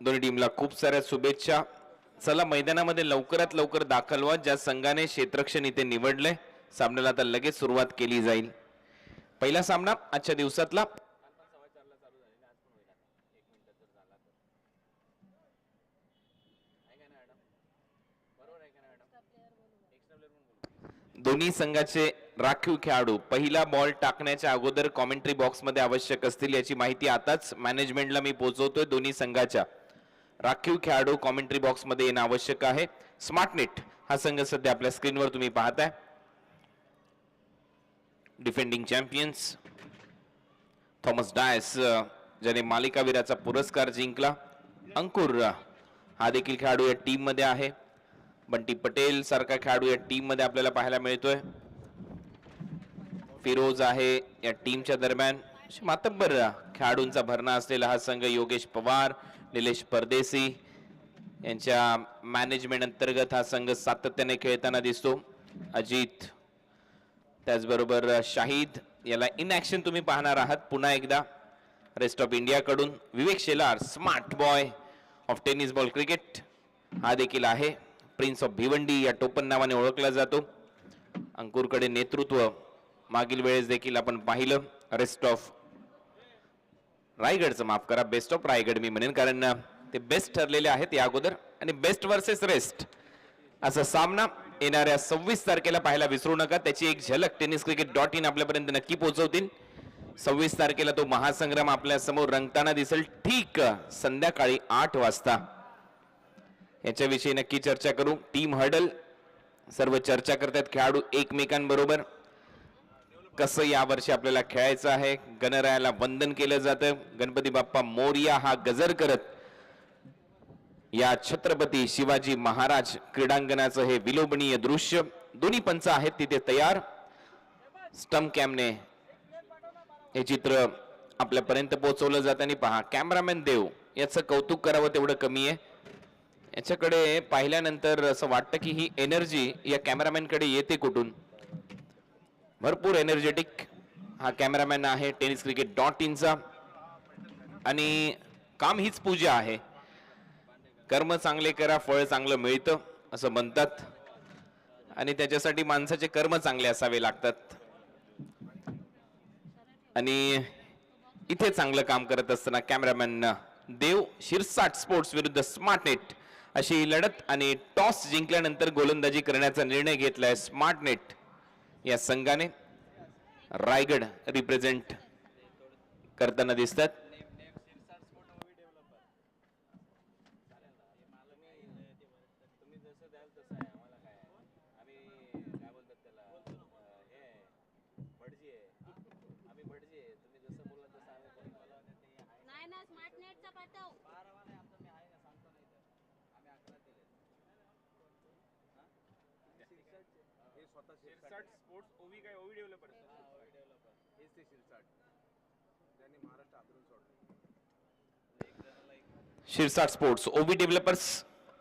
दोन्ही टीमला खूप साऱ्या शुभेच्छा. चला मैदानामध्ये लवकरात लवकर दाखल व्हा. ज्या संघाने क्षेत्ररक्षण इथे निवडले सामन्याला आता लगेच सुरुवात केली जाईल. पहिला सामना आजच्या दिवसातला दोन्ही संघाचे राखीव खेळाडू पहिला बॉल टाकण्याच्या अगोदर कॉमेंट्री बॉक्स मध्ये आवश्यक असतील याची माहिती आताच मॅनेजमेंटला मी पोहोचवतोय. दोन्ही संघाच्या राखीव खेळाडू कॉमेंट्री बॉक्स मध्ये येणं आवश्यक आहे. स्मार्टनेट हा संघ सध्या आपल्या स्क्रीनवर तुम्ही पाहताय. डिफेंडिंग चॅम्पियन्स थॉमस डायस ज्याने मालिकावीराचा पुरस्कार जिंकला. अंकुर हा देखील खेळाडू या टीम मध्ये आहे. बंटी पटेल सारखा खेळाडू या टीम मध्ये आपल्याला पाहायला मिळतोय. फिरोज आहे या टीमच्या दरम्यान. मातब्बर खेळाडूंचा भरणा असलेला हा संघ योगेश पवार, निलेश परदेसी यांच्या मॅनेजमेंट अंतर्गत हा संघ सातत्याने खेळताना दिसतो. अजित त्याचबरोबर शाहिद याला इन ऍक्शन तुम्ही पाहणार आहात पुन्हा एकदा रेस्ट ऑफ इंडिया कडून. Vivek Shelar smart boy of tennis ball cricket हा देखील आहे. प्रिन्स ऑफ भिवंडी या टोपण नावाने ओळखला जातो. अंकुरकडे नेतृत्व मागील वेळेस देखील आपण पाहिलं. रेस्ट ऑफ रायगडचं माफ करा, बेस्ट ऑफ रायगड मी म्हणेन कारण ते बेस्ट ठरलेले आहेत या अगोदर. आणि बेस्ट वर्सेस रेस्ट असा सामना येणाऱ्या 26 तारखेला पाहायला विसरू नका. त्याची एक झलक tenniscricket.in आपल्यापर्यंत नक्की पोहोचवतील. 26 तारखेला तो महासंग्राम आपल्या समोर रंगताना दिसेल ठीक संध्याकाळी 8 वाजता. याच्याविषयी नक्की चर्चा करू. टीम हर्डल सर्व चर्चा करतात खेळाडू एकमेकांबरोबर. कसं यावर्षी आपल्याला खेळायचं आहे. गणरायाला वंदन केलं जातं. गणपती बाप्पा मोरया हा गजर करत या छत्रपती शिवाजी महाराज क्रीडांगणाचं हे विलोभनीय दृश्य दोन्ही पंच आहेत तिथे तयार. स्टंप कॅमने हे चित्र आपल्यापर्यंत पोहोचवलं जातं. आणि पहा कॅमेरामॅन देव याचं कौतुक करावं तेवढं कमी आहे. याच्याकडे पाहिल्यानंतर असं वाटतं की ही एनर्जी या कॅमेरामॅनकडे येते कुठून. भरपूर एनर्जेटिक हा कॅमेरामॅन आहे tenniscricket.in चा. आणि काम हीच पूजा आहे. कर्म चांगले करा फळ चांगलं मिळतं असं म्हणतात. आणि त्याच्यासाठी माणसाचे कर्म चांगले असावे लागतात. आणि इथे चांगलं काम करत असताना कॅमेरामॅन देव शिरसाट स्पोर्ट्स विरुद्ध स्मार्टनेट अशी लढत. आणि टॉस जिंकल्यानंतर गोलंदाजी करण्याचा निर्णय घेतलाय स्मार्टनेट या संघाने. रायगड रिप्रेझेंट करताना दिसतात. शिरसाट स्पोर्ट्स ओवी डेव्हलपर्स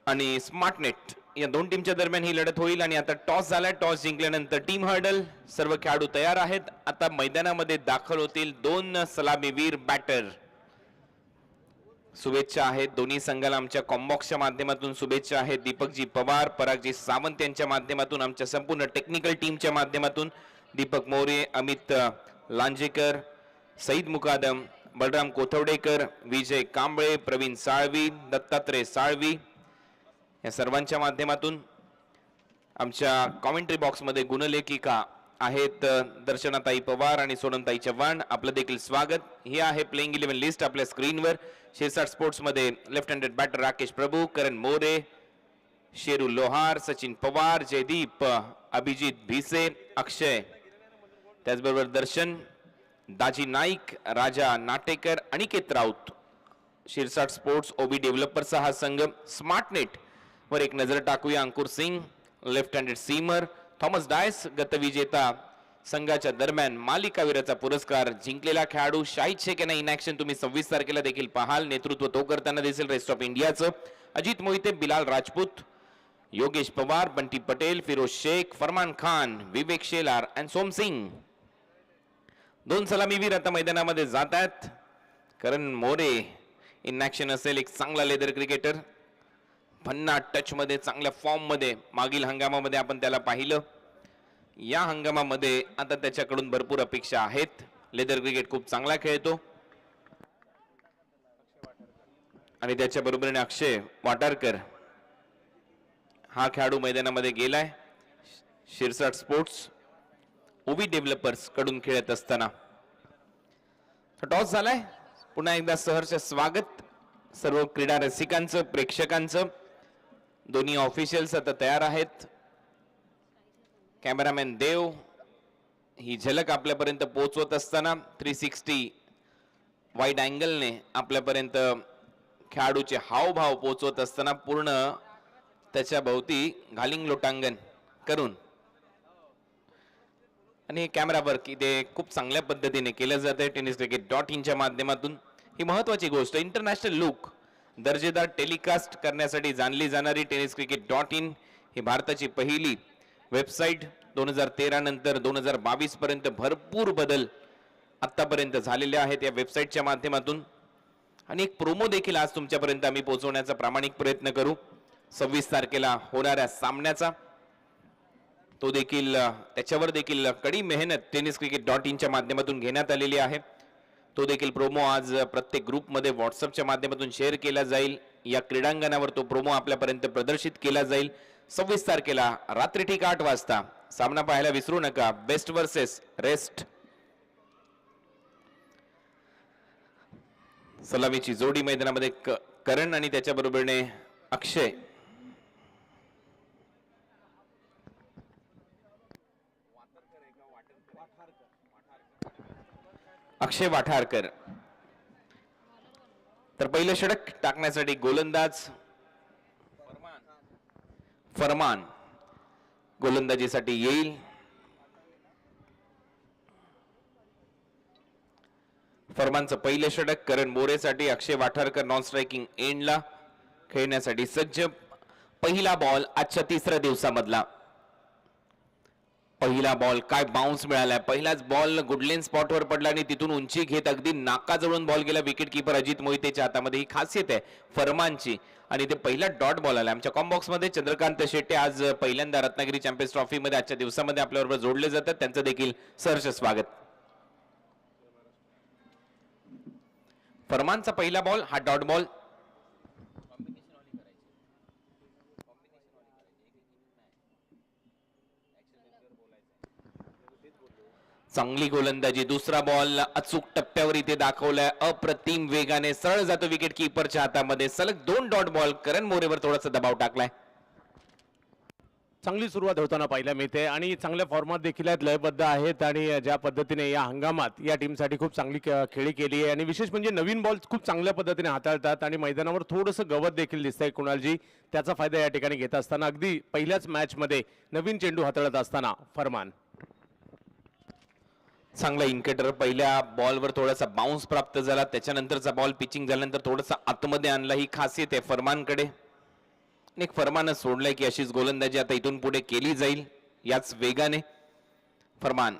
आणि स्मार्टनेट या दोन टीमच्या दरम्यान ही लढत होईल. आणि आता टॉस झालाय. टॉस जिंकल्यानंतर टीम हर्डल सर्व खेळाडू तयार आहेत. आता मैदानामध्ये दाखल होतील दोन सलामीवीर बॅटर. शुभेच्छा आहेत दोन्ही संघाला आमच्या कॉम्बॉक्सच्या माध्यमातून शुभेच्छा आहेत. दीपकजी पवार, परागजी सावंत यांच्या माध्यमातून, आमच्या संपूर्ण टेक्निकल टीमच्या माध्यमातून दीपक मोरे, अमित लांजेकर, सईद मुकादम, बलराम कोथवडेकर, विजय कांबळे, प्रवीण साळवी, दत्तात्रय साळवी या सर्वांच्या माध्यमातून. आमच्या कॉमेंट्री बॉक्समध्ये गुणलेखिका आहेत दर्शनाताई पवार आणि सोनमताई चव्हाण. आपलं देखील स्वागत. हे आहे प्लेइंग 11 लिस्ट आपल्या स्क्रीनवर. शिरसाट स्पोर्ट्स मध्ये left handed batter Rakesh Prabhu, Karan More, Sheru Lohar, Sachin Pawar, Jaydeep, Abhijit Bhise, Akshay, त्याचबरोबर दर्शन, दाजी नाईक, राजा नाटेकर, अनिकेत राऊत. शिरसाट स्पोर्ट्स ओबी डेव्हलपर्सचा हा संघ. स्मार्टनेट वर एक नजर टाकूया. Ankur Singh left handed seamer, Thomas Dias गतविजेता संघाच्या दरम्यान मालिकावीराचा पुरस्कार जिंकलेला खेळाडू. शाहिद शेख यांना इन ऍक्शन तुम्ही 26 तारखेला देखील पाहाल. नेतृत्व तो करताना दिसेल रेस्ट ऑफ इंडियाचं. अजित मोहिते, बिलाल राजपूत, योगेश पवार, बंटी पटेल, फिरोज शेख, फरमान खान, विवेक शेलार अँड सोम सिंग. दोन सलामीवीर आता मैदानामध्ये जात आहेत. करण मोरे इन ॲक्शन असेल. एक चांगला लेदर क्रिकेटर, भन्नाट टच मध्ये, चांगल्या फॉर्म मध्ये मागील हंगामामध्ये आपण त्याला पाहिलं. या हंगामामध्ये आता त्याच्याकडून भरपूर अपेक्षा आहेत. लेदर क्रिकेट खूप चांगला खेळतो आणि त्याच्या बरोबरीने अक्षय वाटारकर हा खेळाडू मैदानामध्ये गेलाय. शिरसाट स्पोर्ट्स ओबी डेव्हलपर्स कडून खेळत असताना टॉस झालाय. पुन्हा एकदा सहर्ष स्वागत सर्व क्रीडा रसिकांचं, प्रेक्षकांचं. दोन्ही ऑफिशियल्स आता तयार आहेत. कॅमेरामॅन देव ही झलक आपल्यापर्यंत पोहोचवत असताना 360 वाईड अँगलने आपल्यापर्यंत खेळाडूचे हावभाव पोहोचवत असताना पूर्ण त्याच्या भोवती घालिंग लोटांगण करून आणि कॅमेरा वर्क इथे खूप चांगल्या पद्धतीने केलं जाते tenniscricket.in च्या माध्यमातून. ही महत्वाची गोष्ट. इंटरनॅशनल लुक दर्जेदार टेलिकास्ट करण्यासाठी जाणली जाणारी tenniscricket.in ही भारताची पहिली वेबसाईट. 2013 नंतर 2022 पर्यंत भरपूर बदल आतापर्यंत झालेले आहेत या वेबसाईटच्या माध्यमातून. आणि एक प्रोमो देखील आज तुमच्यापर्यंत आम्ही पोहोचवण्याचा प्रामाणिक प्रयत्न करू. 26 तारखेला होणाऱ्या सामन्याचा तो देखील, त्याच्यावर देखील कडी मेहनत tenniscricket.in च्या माध्यमातून घेण्यात आलेली आहे. तो देखील प्रोमो आज प्रत्येक ग्रुपमध्ये व्हॉट्सअपच्या माध्यमातून शेअर केला जाईल. या क्रीडांगणावर तो प्रोमो आपल्यापर्यंत प्रदर्शित केला जाईल. 26 तारखेला रात्री ठीक 8 वाजता सामना पाहायला विसरू नका. Best versus rest. सलामीची जोडी मैदानामध्ये करण आणि त्याच्या बरोबरीने अक्षय. अक्षय वाठारकर. तर पहिलं षटक टाकण्यासाठी गोलंदाज फरमान गोलंदाजीसाठी येईल. फरमानचं पहिले षटक करण मोरेसाठी. अक्षय वाठारकर नॉन स्ट्रायकिंग एंडला खेळण्यासाठी सज्ज. पहिला बॉल आजच्या तिसऱ्या दिवसामधला. पहिला बॉल काय बाउन्स मिळालाय. पहिलाच बॉल गुडलेन स्पॉटवर पडला आणि तिथून उंची घेत अगदी नाकाजवळून बॉल गेला. विकेट किपर अजित मोहितेच्या हातामध्ये. ही खासियत आहे फरमानची आणि ते पहिला डॉट बॉल आला. आमच्या कॉम्बॉक्स मध्ये चंद्रकांत शेट्टे आज पहिल्यांदा रत्नागिरी चॅम्पियन्स ट्रॉफी मध्ये आजच्या दिवसामध्ये आपल्याबरोबर जोडले जातात. त्यांचं देखील सहर्ष स्वागत. फरमानचा पहिला बॉल हा डॉट बॉल. चांगली गोलंदाजी. दुसरा बॉल अचूक टप्प्यावर इथे दाखवलाय. अप्रतिम वेगाने सरळ जातो विकेट किपरच्या हातामध्ये. सलग 2 डॉट बॉल. करण मोरेवर थोडासा दबाव टाकलाय. चांगली सुरुवात होताना पाहायला मिळते आणि चांगल्या फॉर्मात देखील आहेत, लयबद्ध आहेत आणि ज्या पद्धतीने या हंगामात या टीमसाठी खूप चांगली खेळी केली आहे आणि विशेष म्हणजे नवीन बॉल खूप चांगल्या पद्धतीने हाताळतात आणि मैदानावर थोडंसं गवत देखील दिसतंय कुणालजी. त्याचा फायदा या ठिकाणी घेत असताना अगदी पहिल्याच मॅचमध्ये नवीन चेंडू हाताळत असताना फरमान चांगला इनकेटर. पहिल्या बॉलवर थोडासा बाउन्स प्राप्त झाला. त्याच्यानंतरचा बॉल पिचिंग झाल्यानंतर थोडासा आतमध्ये आणला. ही खासियत आहे फरमानकडे. एक फरमानं सोडलंय की अशीच गोलंदाजी आता इथून पुढे केली जाईल याच वेगाने. फरमान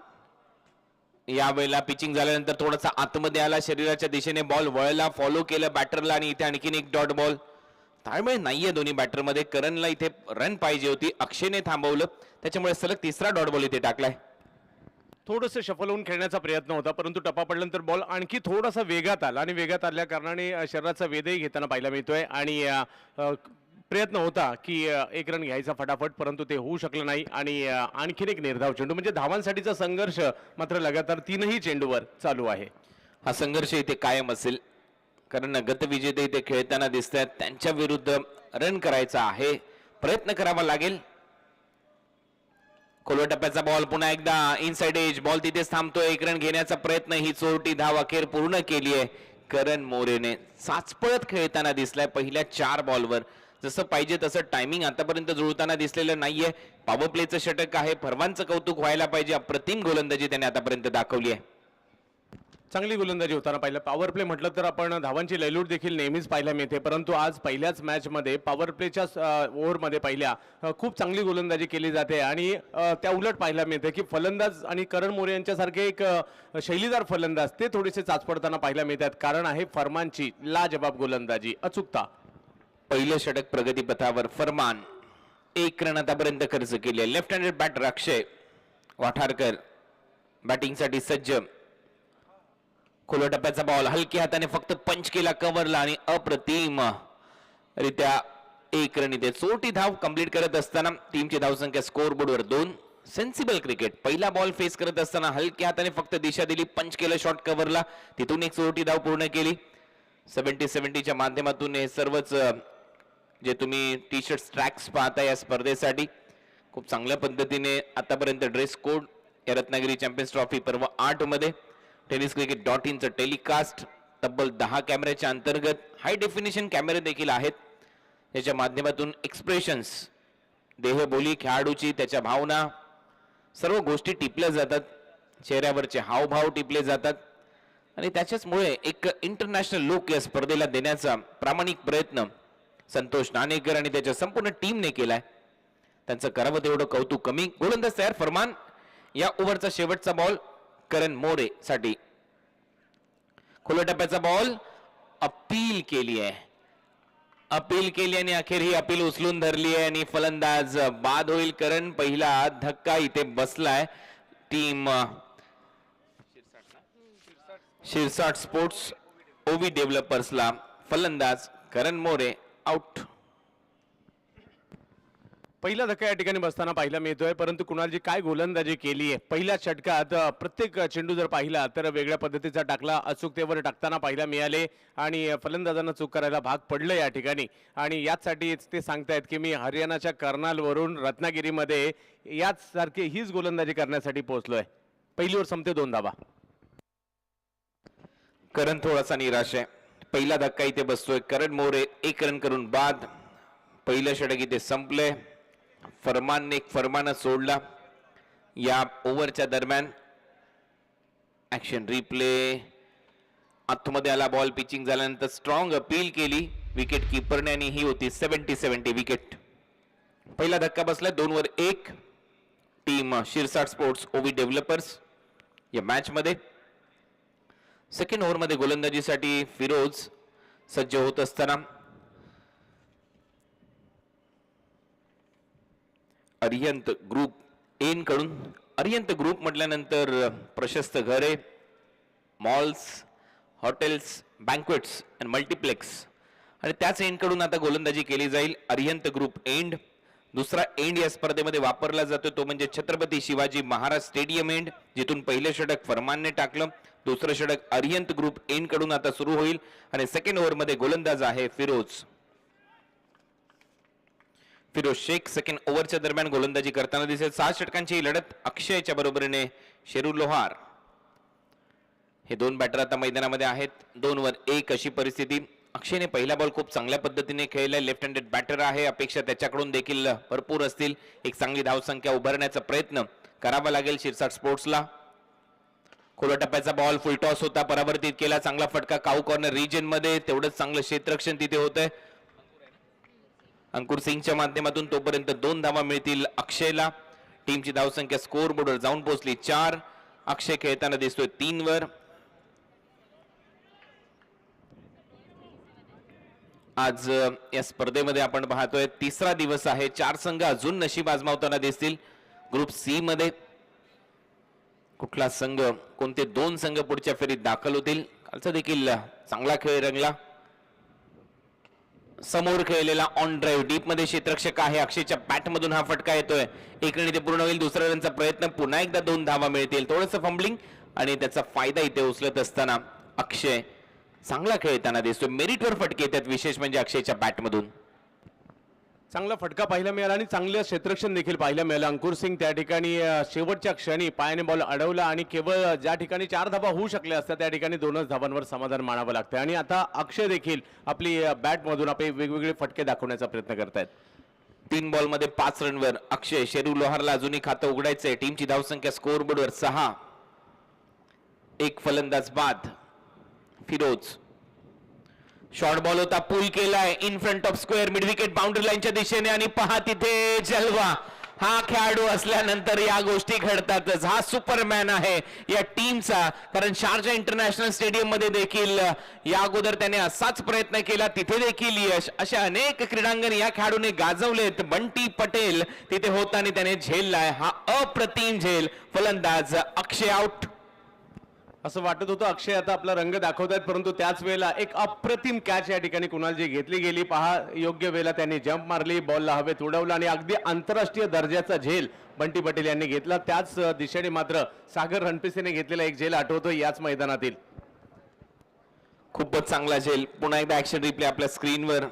यावेळेला पिचिंग झाल्यानंतर थोडासा आतमध्ये आला. शरीराच्या दिशेने बॉल वळला. फॉलो केलं बॅटरला आणि इथे आणखीन एक डॉट बॉल. ताळमेळ नाहीये दोन्ही बॅटरमध्ये. करणला इथे रन पाहिजे होती. अक्षयने थांबवलं. त्याच्यामुळे सलग तिसरा डॉट बॉल इथे टाकलाय. थोडंसं शफल होऊन खेळण्याचा प्रयत्न होता परंतु टप्पा पडल्यानंतर बॉल आणखी थोडासा वेगात आला आणि वेगात आल्या कारणाने शरीराचा वेधही घेताना पाहायला मिळतोय आणि प्रयत्न होता की एक रन घ्यायचा फटाफट परंतु ते होऊ शकलं नाही आणि आणखीन एक निर्धाव चेंडू म्हणजे धावांसाठीचा संघर्ष मात्र लगातार 3ही चेंडूवर चालू आहे. हा संघर्ष इथे कायम असेल कारण गतविजेते इथे खेळताना दिसत आहेत. त्यांच्या विरुद्ध रन करायचा आहे. प्रयत्न करावा लागेल. खोलवा टप्प्याचा बॉल पुन्हा एकदा इनसाइड एज. बॉल तिथेच थांबतोय. एक रन घेण्याचा प्रयत्न. ही चोरटी धाव अखेर पूर्ण केली आहे करण मोरेने. चाचपळत खेळताना दिसलाय पहिल्या 4 बॉलवर. जसं पाहिजे तसं टायमिंग आतापर्यंत जुळताना दिसलेलं नाहीये. पॉवर प्लेचं षटक आहे. फरमानचं कौतुक व्हायला पाहिजे. अप्रतिम गोलंदाजी त्याने आतापर्यंत दाखवली आहे. चांगली गोलंदाजी होताना पाहिलं. पॉवर प्ले म्हटलं तर आपण धावांची लयलूट देखील नेहमीच पाहायला मिळते, परंतु आज पहिल्याच मॅचमध्ये पॉवर प्लेच्या ओव्हरमध्ये पहिल्या खूप चांगली गोलंदाजी केली जाते आणि त्या उलट पाहायला मिळते की फलंदाज आणि करण मोरे यांच्यासारखे एक शैलीदार फलंदाज ते थोडेसे चाचपडताना पाहायला मिळतात. कारण आहे फरमानची लाजबाब गोलंदाजी, अचूकता. पहिलं षटक प्रगतीपथावर. फरमान 1 रन आतापर्यंत खर्च केले. लेफ्ट हँडेड बॅटर अक्षय वाठारकर बॅटिंगसाठी सज्ज. खोलो टप्प्याचा बॉल हलक्या हाताने फक्त पंच केला कव्हरला आणि अप्रतिम रित्या 1 रन इथे चोटी धाव कंप्लीट करत असताना टीमची धावसंख्या स्कोअर बोर्डवर 2. Sensible cricket. पहिला बॉल फेस करत असताना हलक्या हाताने फक्त दिशा दिली, पंच केलं शॉट कव्हरला, तिथून एक चोटी धाव पूर्ण केली. 70-70च्या माध्यमातून हे सर्वच जे तुम्ही टी शर्ट ट्रॅक्स पाहता या स्पर्धेसाठी खूप चांगल्या पद्धतीने आतापर्यंत ड्रेस कोड या रत्नागिरी चॅम्पियन्स ट्रॉफी पर्व 8 मध्ये tenniscricket.in चं टेलिकास्ट तब्बल 10 कॅमेऱ्याच्या अंतर्गत हाय डेफिनेशन कॅमेरे देखील आहेत. याच्या माध्यमातून एक्सप्रेशन्स, देहबोली खेळाडूची, त्याच्या भावना, सर्व गोष्टी टिपल्या जातात. चेहऱ्यावरचे हावभाव टिपले जातात आणि त्याच्याचमुळे एक इंटरनॅशनल लुक या स्पर्धेला देण्याचा प्रामाणिक प्रयत्न संतोष नाणेकर आणि त्याच्या संपूर्ण टीमने केलाय. त्यांचं करावं तेवढं कौतुक कमी. गोलंदाज तयार. फरमान. या ओव्हरचा शेवटचा बॉल करण मोरे साठी. खुल्या टप्प्याचा बॉल अपील केली आणि अखेर ही अपील उचलून धरली आहे आणि फलंदाज बाद होईल. करण पहिला धक्का इथे बसलाय. टीम शिरसाट स्पोर्ट्स ओवी डेव्हलपर्सला. फलंदाज करण मोरे आउट. पहिला धक्का या ठिकाणी बसताना पाहायला मिळतोय, परंतु कुणालजी काय गोलंदाजी केली आहे. पहिल्या षटकात प्रत्येक चेंडू जर पाहिला तर वेगळ्या पद्धतीचा टाकला, अचूकतेवर टाकताना पाहायला मिळाले आणि फलंदाजांना चूक करायला भाग पडलं या ठिकाणी. आणि याचसाठी ते सांगतायत की मी हरियाणाच्या कर्नालवरून रत्नागिरीमध्ये याच सारखी हीच गोलंदाजी करण्यासाठी पोहोचलोय. पहिली ओव्हर संपते 2 धावा. करण थोडासा निराश आहे. पहिला धक्का इथे बसतोय. करण मोरे 1 रन करून बाद. पहिलं षटक इथे संपलंय. फरमानने एक फरमान सोडला या ओव्हरच्या दरम्यान. Action replay. आतमध्ये आला बॉल. पिचिंग झाल्यानंतर स्ट्रॉंग अपील केली विकेट कीपरने आणि ही होती 70-70 विकेट. पहिला धक्का बसला. 2 वर 1. टीम शिरसाट स्पोर्ट्स ओवी डेव्हलपर्स या मॅच मध्ये. सेकंड ओव्हर मध्ये गोलंदाजीसाठी फिरोज सज्ज होत असताना अरिहंत ग्रुप एन कडून. अरिहंत ग्रुप म्हटल्यानंतर प्रशस्त घरे, मॉल्स, हॉटेल्स, बँक्वेट्स आणि मल्टीप्लेक्स आणि त्याच एंड कडून आता गोलंदाजी केली जाईल. Arihant group end. दुसरा एंड या स्पर्धेमध्ये वापरला जातो तो म्हणजे छत्रपती शिवाजी महाराज स्टेडियम एंड, जिथून पहिलं षटक फरमानने टाकलं. दुसरं षटक अरिहंत ग्रुप एंड कडून आता सुरू होईल आणि सेकंड ओव्हर मध्ये गोलंदाज आहे फिरोज शेख. सेकंड ओव्हरच्या दरम्यान गोलंदाजी करताना दिसेल. 6 षटकांची लढत अक्षयच्या बरोबरीने शेरू लोहार. हे 2 बॅटर आता मैदानामध्ये आहेत. 2 वर 1 अशी परिस्थिती. अक्षयने पहिला बॉल खूप चांगल्या पद्धतीने खेळलाय. लेफ्ट हँडेड बॅटर आहे. अपेक्षा त्याच्याकडून देखील भरपूर असतील. एक चांगली धावसंख्या उभारण्याचा प्रयत्न करावा लागेल शिरसाट स्पोर्ट्सला. खोला टप्प्याचा बॉल फुलटॉस होता, परावर्तित केला. चांगला फटका काऊ कॉर्नर रिजन मध्ये. तेवढंच चांगलं क्षेत्ररक्षण तिथे होतंय अंकुर सिंगच्या माध्यमातून. तोपर्यंत 2 धावा मिळतील अक्षयला. टीमची धावसंख्या स्कोअर बोर्डवर जाऊन पोहोचली 4. अक्षय खेळताना दिसतोय 3 वर. आज या स्पर्धेमध्ये आपण पाहतोय 3रा दिवस आहे. 4 संघ अजून नशीब आजमावताना दिसतील. ग्रुप सी मध्ये कुठला संघ, कोणते 2 संघ पुढच्या फेरीत दाखल होतील. कालचा देखील चांगला खेळ रंगला. समोर खेळलेला ऑन ड्राईव्ह डीप मध्ये क्षेत्ररक्षक आहे. अक्षयच्या बॅट मधून हा फटका येतोय. 1 रन इथे पूर्ण होईल. दुसऱ्या रनचा प्रयत्न. पुन्हा एकदा 2 धावा मिळतील. थोडंसं फंबलिंग आणि त्याचा फायदा इथे उचलत असताना अक्षय चांगला खेळताना दिसतोय. मेरिटवर फटके येतात, विशेष म्हणजे अक्षयच्या बॅट मधून. चांगला फटका पाहायला मिळाला आणि चांगलं क्षेत्ररक्षण देखील पाहायला मिळालं. अंकुर सिंग त्या ठिकाणी शेवटच्या क्षणी पायाने बॉल अडवला आणि केवळ ज्या ठिकाणी 4 धावा होऊ शकल्या असतात त्या ठिकाणी 2च धावांवर समाधान मानावं लागतं. आणि आता अक्षय देखील आपली बॅट मधून आपले वेगवेगळे फटके दाखवण्याचा प्रयत्न करतायत. 3 बॉल मध्ये 5 रनवर अक्षय. शेरू लोहारला अजूनही खातं उघडायचंय. टीमची धावसंख्या स्कोअर बोर्डवर 6. एक फलंदाज बाद. फिरोज शॉर्ट बॉल होता, पुल केलाय in front of square, mid wicket boundary लाईनच्या दिशेने आणि पहा तिथे जलवा. हा खेळाडू असल्यानंतर या गोष्टी घडतातच. हा सुपरमॅन आहे या टीमचा, कारण शारजा इंटरनॅशनल स्टेडियम मध्ये देखील या अगोदर त्याने असाच प्रयत्न केला, तिथे देखील यश. अशा अनेक क्रीडांगण या खेळाडूने गाजवलेत. बंटी पटेल तिथे होताना त्याने झेललाय हा अप्रतिम झेल. फलंदाज अक्षय आउट. असं वाटत होतं अक्षय आता आपला रंग दाखवतायत, परंतु त्याच वेळेला एक अप्रतिम कॅच या ठिकाणी कुणालजी घेतली गेली. पहा योग्य वेळेला त्यांनी जंप मारली, बॉलला हवेत उडवलं आणि अगदी आंतरराष्ट्रीय दर्जाचा झेल बंटी पटेल यांनी घेतला. त्याच दिशेने मात्र सागर रणपिसेने घेतलेला एक झेल आठवतो याच मैदानातील. खूपच चांगला झेल. पुन्हा एकदा ऍक्शन रिप्ले आपल्या स्क्रीनवर.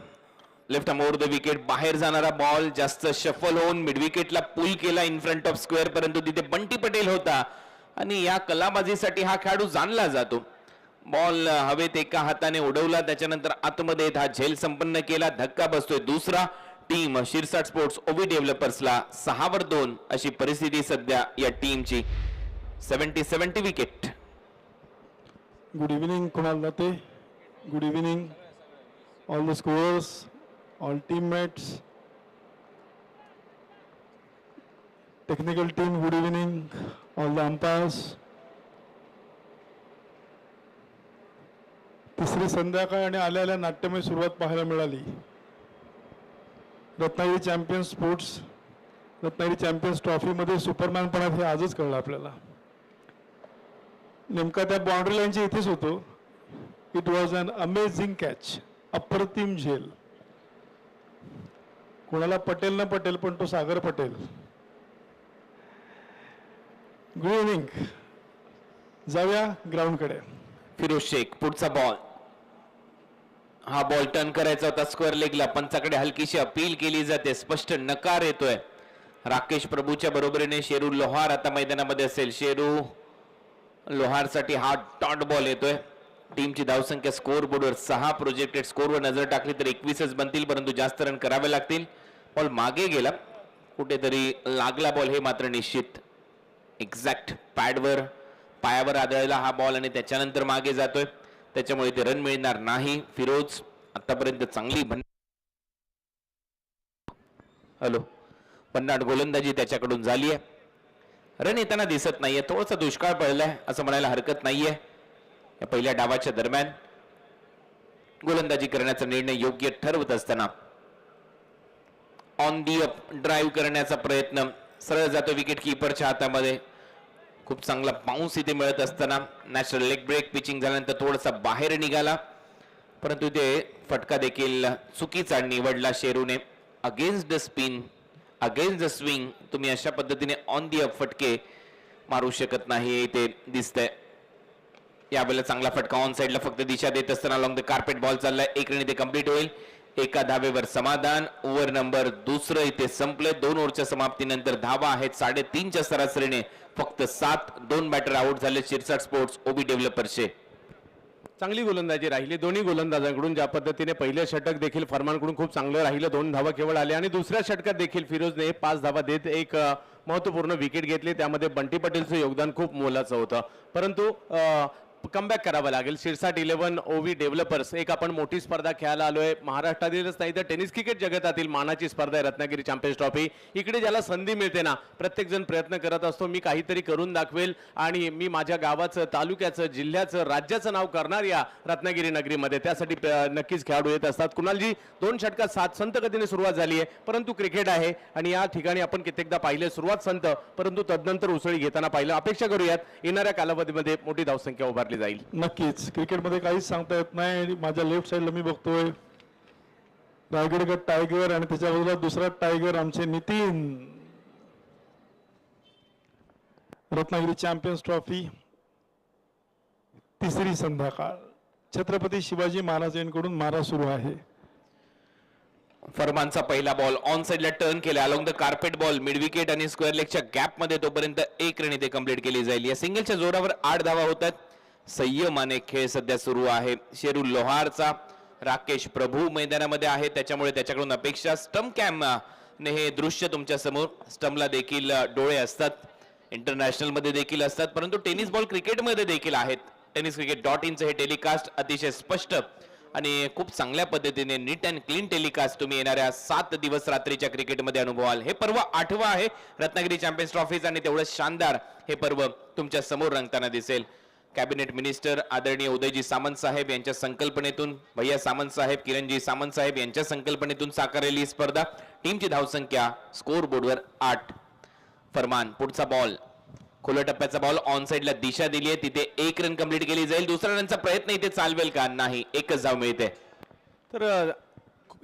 Left arm over the wicket, बाहेर जाणारा बॉल जास्त शफल होऊन मिड विकेटला पुल केला इन फ्रंट ऑफ स्क्वेअर, परंतु तिथे बंटी पटेल होता आणि या कलाबाजीसाठी हा खेळाडू जाणला जातो. बॉल हवेत एका हाताने उडवला, त्याच्यानंतर आतमध्ये हा झेल संपन्न केला. धक्का बसतोय दुसरा. टीम शिरसाट स्पोर्ट्स ओवी डेव्हलपर्सला 6-2 अशी परिस्थिती सध्या या टीमची. 70 wicket. Good evening Kunal Date, good evening all the scorers, all teammates, technical team, good evening all the umpires. तिसरी संध्याकाळ आणि आल्याला नाट्यमय सुरुवात पाहायला मिळाली. Ratnagiri champions sports, Ratnagiri champions ट्रॉफीमध्ये सुपरमॅनपणात हे आजच कळलं आपल्याला. नेमका त्या बाउंड्री लाईनच्या इथेच होतो. It was an amazing catch, अप्रतिम झेल. कोणाला पटेल ना पटेल, पण तो सागर पटेल. Good evening. जाऊया ग्राउंडकडे. फिरोज शेख पुढचा बॉल. हा बॉल टर्न करायचा होता स्क्वेअर लेगला, पंचाकडे हलकीशी अपील केली जाते, स्पष्ट नकार येतोय. राकेश प्रभूच्या बरोबरीने शेरू लोहार आता मैदानामध्ये असेल. शेरू लोहारसाठी हा डॉट बॉल येतोय. टीमची धावसंख्या स्कोर बोर्डवर 6, प्रोजेक्टेड स्कोरवर नजर टाकली तर 21च बनतील, परंतु जास्त रन करावे लागतील. बॉल मागे गेला, कुठेतरी लागला बॉल हे मात्र निश्चित. एक्झॅक्ट पॅडवर पायावर आदळला हा बॉल आणि त्याच्यानंतर मागे जातोय, त्याच्यामुळे ते रन मिळणार नाही. फिरोज आतापर्यंत चांगली भन्नाट गोलंदाजी त्याच्याकडून झाली आहे. रन येताना दिसत नाहीये, थोडासा दुष्काळ पडलाय असं म्हणायला हरकत नाहीये. या पहिल्या डावाच्या दरम्यान गोलंदाजी करण्याचा निर्णय योग्य ठरवत असताना ऑन दी अप ड्राईव्ह करण्याचा प्रयत्न सरळ जातो विकेट किपरच्या हातामध्ये. खूप चांगला बाउन्स इथे मिळत असताना नॅचरल लेग ब्रेक पिचिंग झाल्यानंतर थोडासा बाहेर निघाला, परंतु ते फटका देखील चुकीचा निवडला शेरूने. Against the spin, against the swing तुम्ही अशा पद्धतीने ऑन दी अप फटके मारू शकत नाही, ते दिसतंय. यावेळेला चांगला फटका ऑन साइडला फक्त दिशा देत असताना लॉंग द कार्पेट बॉल चाललाय. एक रन इथे कंप्लीट होईल. एका धावेवर समाधान. ओव्हर नंबर 2 इथे संपले. 2 ओव्हरच्या समाप्तीनंतर धावा आहेत 3.5च्या सरासरीने. फक्त 7. 2 बॅटर आउट झाले शिरसाट स्पोर्ट्स ओबी डेव्हलपर्सचे. चांगली गोलंदाजी राहिली दोन्ही गोलंदाजांकडून. ज्या पद्धतीने पहिलं षटक देखील फरमानकडून खूप चांगलं राहिलं, 2 धावा केवळ आल्या आणि दुसऱ्या षटकात देखील फिरोजने 5 धावा देत एक महत्त्वपूर्ण विकेट घेतली. त्यामध्ये बंटी पटेलचं योगदान खूप मोलाचं होतं, परंतु कमबॅक करावं लागेल. शिरसाट 11 ओवी डेव्हलपर्स एक आपण मोठी स्पर्धा खेळायला आलोय. महाराष्ट्रातीलच नाही तर टेनिस क्रिकेट जगतातील मानाची स्पर्धा आहे रत्नागिरी चॅम्पियन्स ट्रॉफी. इकडे ज्याला संधी मिळते ना, प्रत्येक जण प्रयत्न करत असतो मी काहीतरी करून दाखवेल आणि मी माझ्या गावाचं, तालुक्याचं, जिल्ह्याचं, राज्याचं नाव करणार या रत्नागिरी नगरीमध्ये. त्यासाठी नक्कीच खेळाडू येत असतात. कुणालजी 2 षटकात 7 संत गतीने सुरुवात झाली आहे, परंतु क्रिकेट आहे आणि या ठिकाणी आपण कित्येकदा पाहिले सुरुवात संत, परंतु तदनंतर उसळी घेताना पाहिलं. अपेक्षा करूयात येणाऱ्या कालावधीमध्ये मोठी धावसंख्या उभारली जाईल. नक्कीच क्रिकेटमध्ये काहीच सांगता येत नाही. माझ्या लेफ्ट साईडला मी बघतोय रायगड टायगर आणि त्याच्या बाजूला दुसरा टायगर आमचे नितीन. रत्नागिरी चॅम्पियन्स ट्रॉफी तिसरी संध्याकाळ छत्रपती शिवाजी महाराजांकडून मारा सुरू आहे. फरमानचा पहिला बॉल ऑन साइडला टर्न केला along the carpet ball mid wicket आणि स्क्वेअर लेगच्या गॅप मध्ये. तोपर्यंत 1 रन इथे कंप्लीट केली जाईल. या सिंगलच्या जोरावर 8 धावा होतात. संयमाने खेळ सध्या सुरू आहे. शेरू लोहारचा राकेश प्रभू मैदानामध्ये आहे, त्याच्यामुळे त्याच्याकडून अपेक्षा. स्टंप कॅम ने हे दृश्य तुमच्या समोर, स्टंपला देखील डोळे असतात. इंटरनॅशनल मध्ये देखील असतात, परंतु टेनिस बॉल क्रिकेटमध्ये देखील आहेत. टेनिस क्रिकेट .inचं हे टेलिकास्ट अतिशय स्पष्ट आणि खूप चांगल्या पद्धतीने नीट अँड क्लीन टेलिकास्ट तुम्ही येणाऱ्या 7 दिवस रात्रीच्या क्रिकेटमध्ये अनुभवाल. हे पर्व 8वं आहे रत्नागिरी चॅम्पियन्स ट्रॉफीज आणि तेवढं शानदार हे पर्व तुमच्या समोर रंगताना दिसेल. कॅबिनेट मिनिस्टर आदरणीय उदयजी सामंत साहेब यांच्या संकल्पनेतून, भैया सामंत साहेब, किरणजी सामंत साहेब यांच्या संकल्पनेतून साकारलेली ही स्पर्धा. टीमची धावसंख्या स्कोर बोर्डवर 8. फरमान पुढचा बॉल, खुल्या टप्प्याचा बॉल ऑन साइडला दिशा दिली आहे, तिथे 1 रन कंप्लीट केली जाईल. दुसरा रनचा प्रयत्न इथे चालवेल का? नाही, एकच धाव मिळते. तर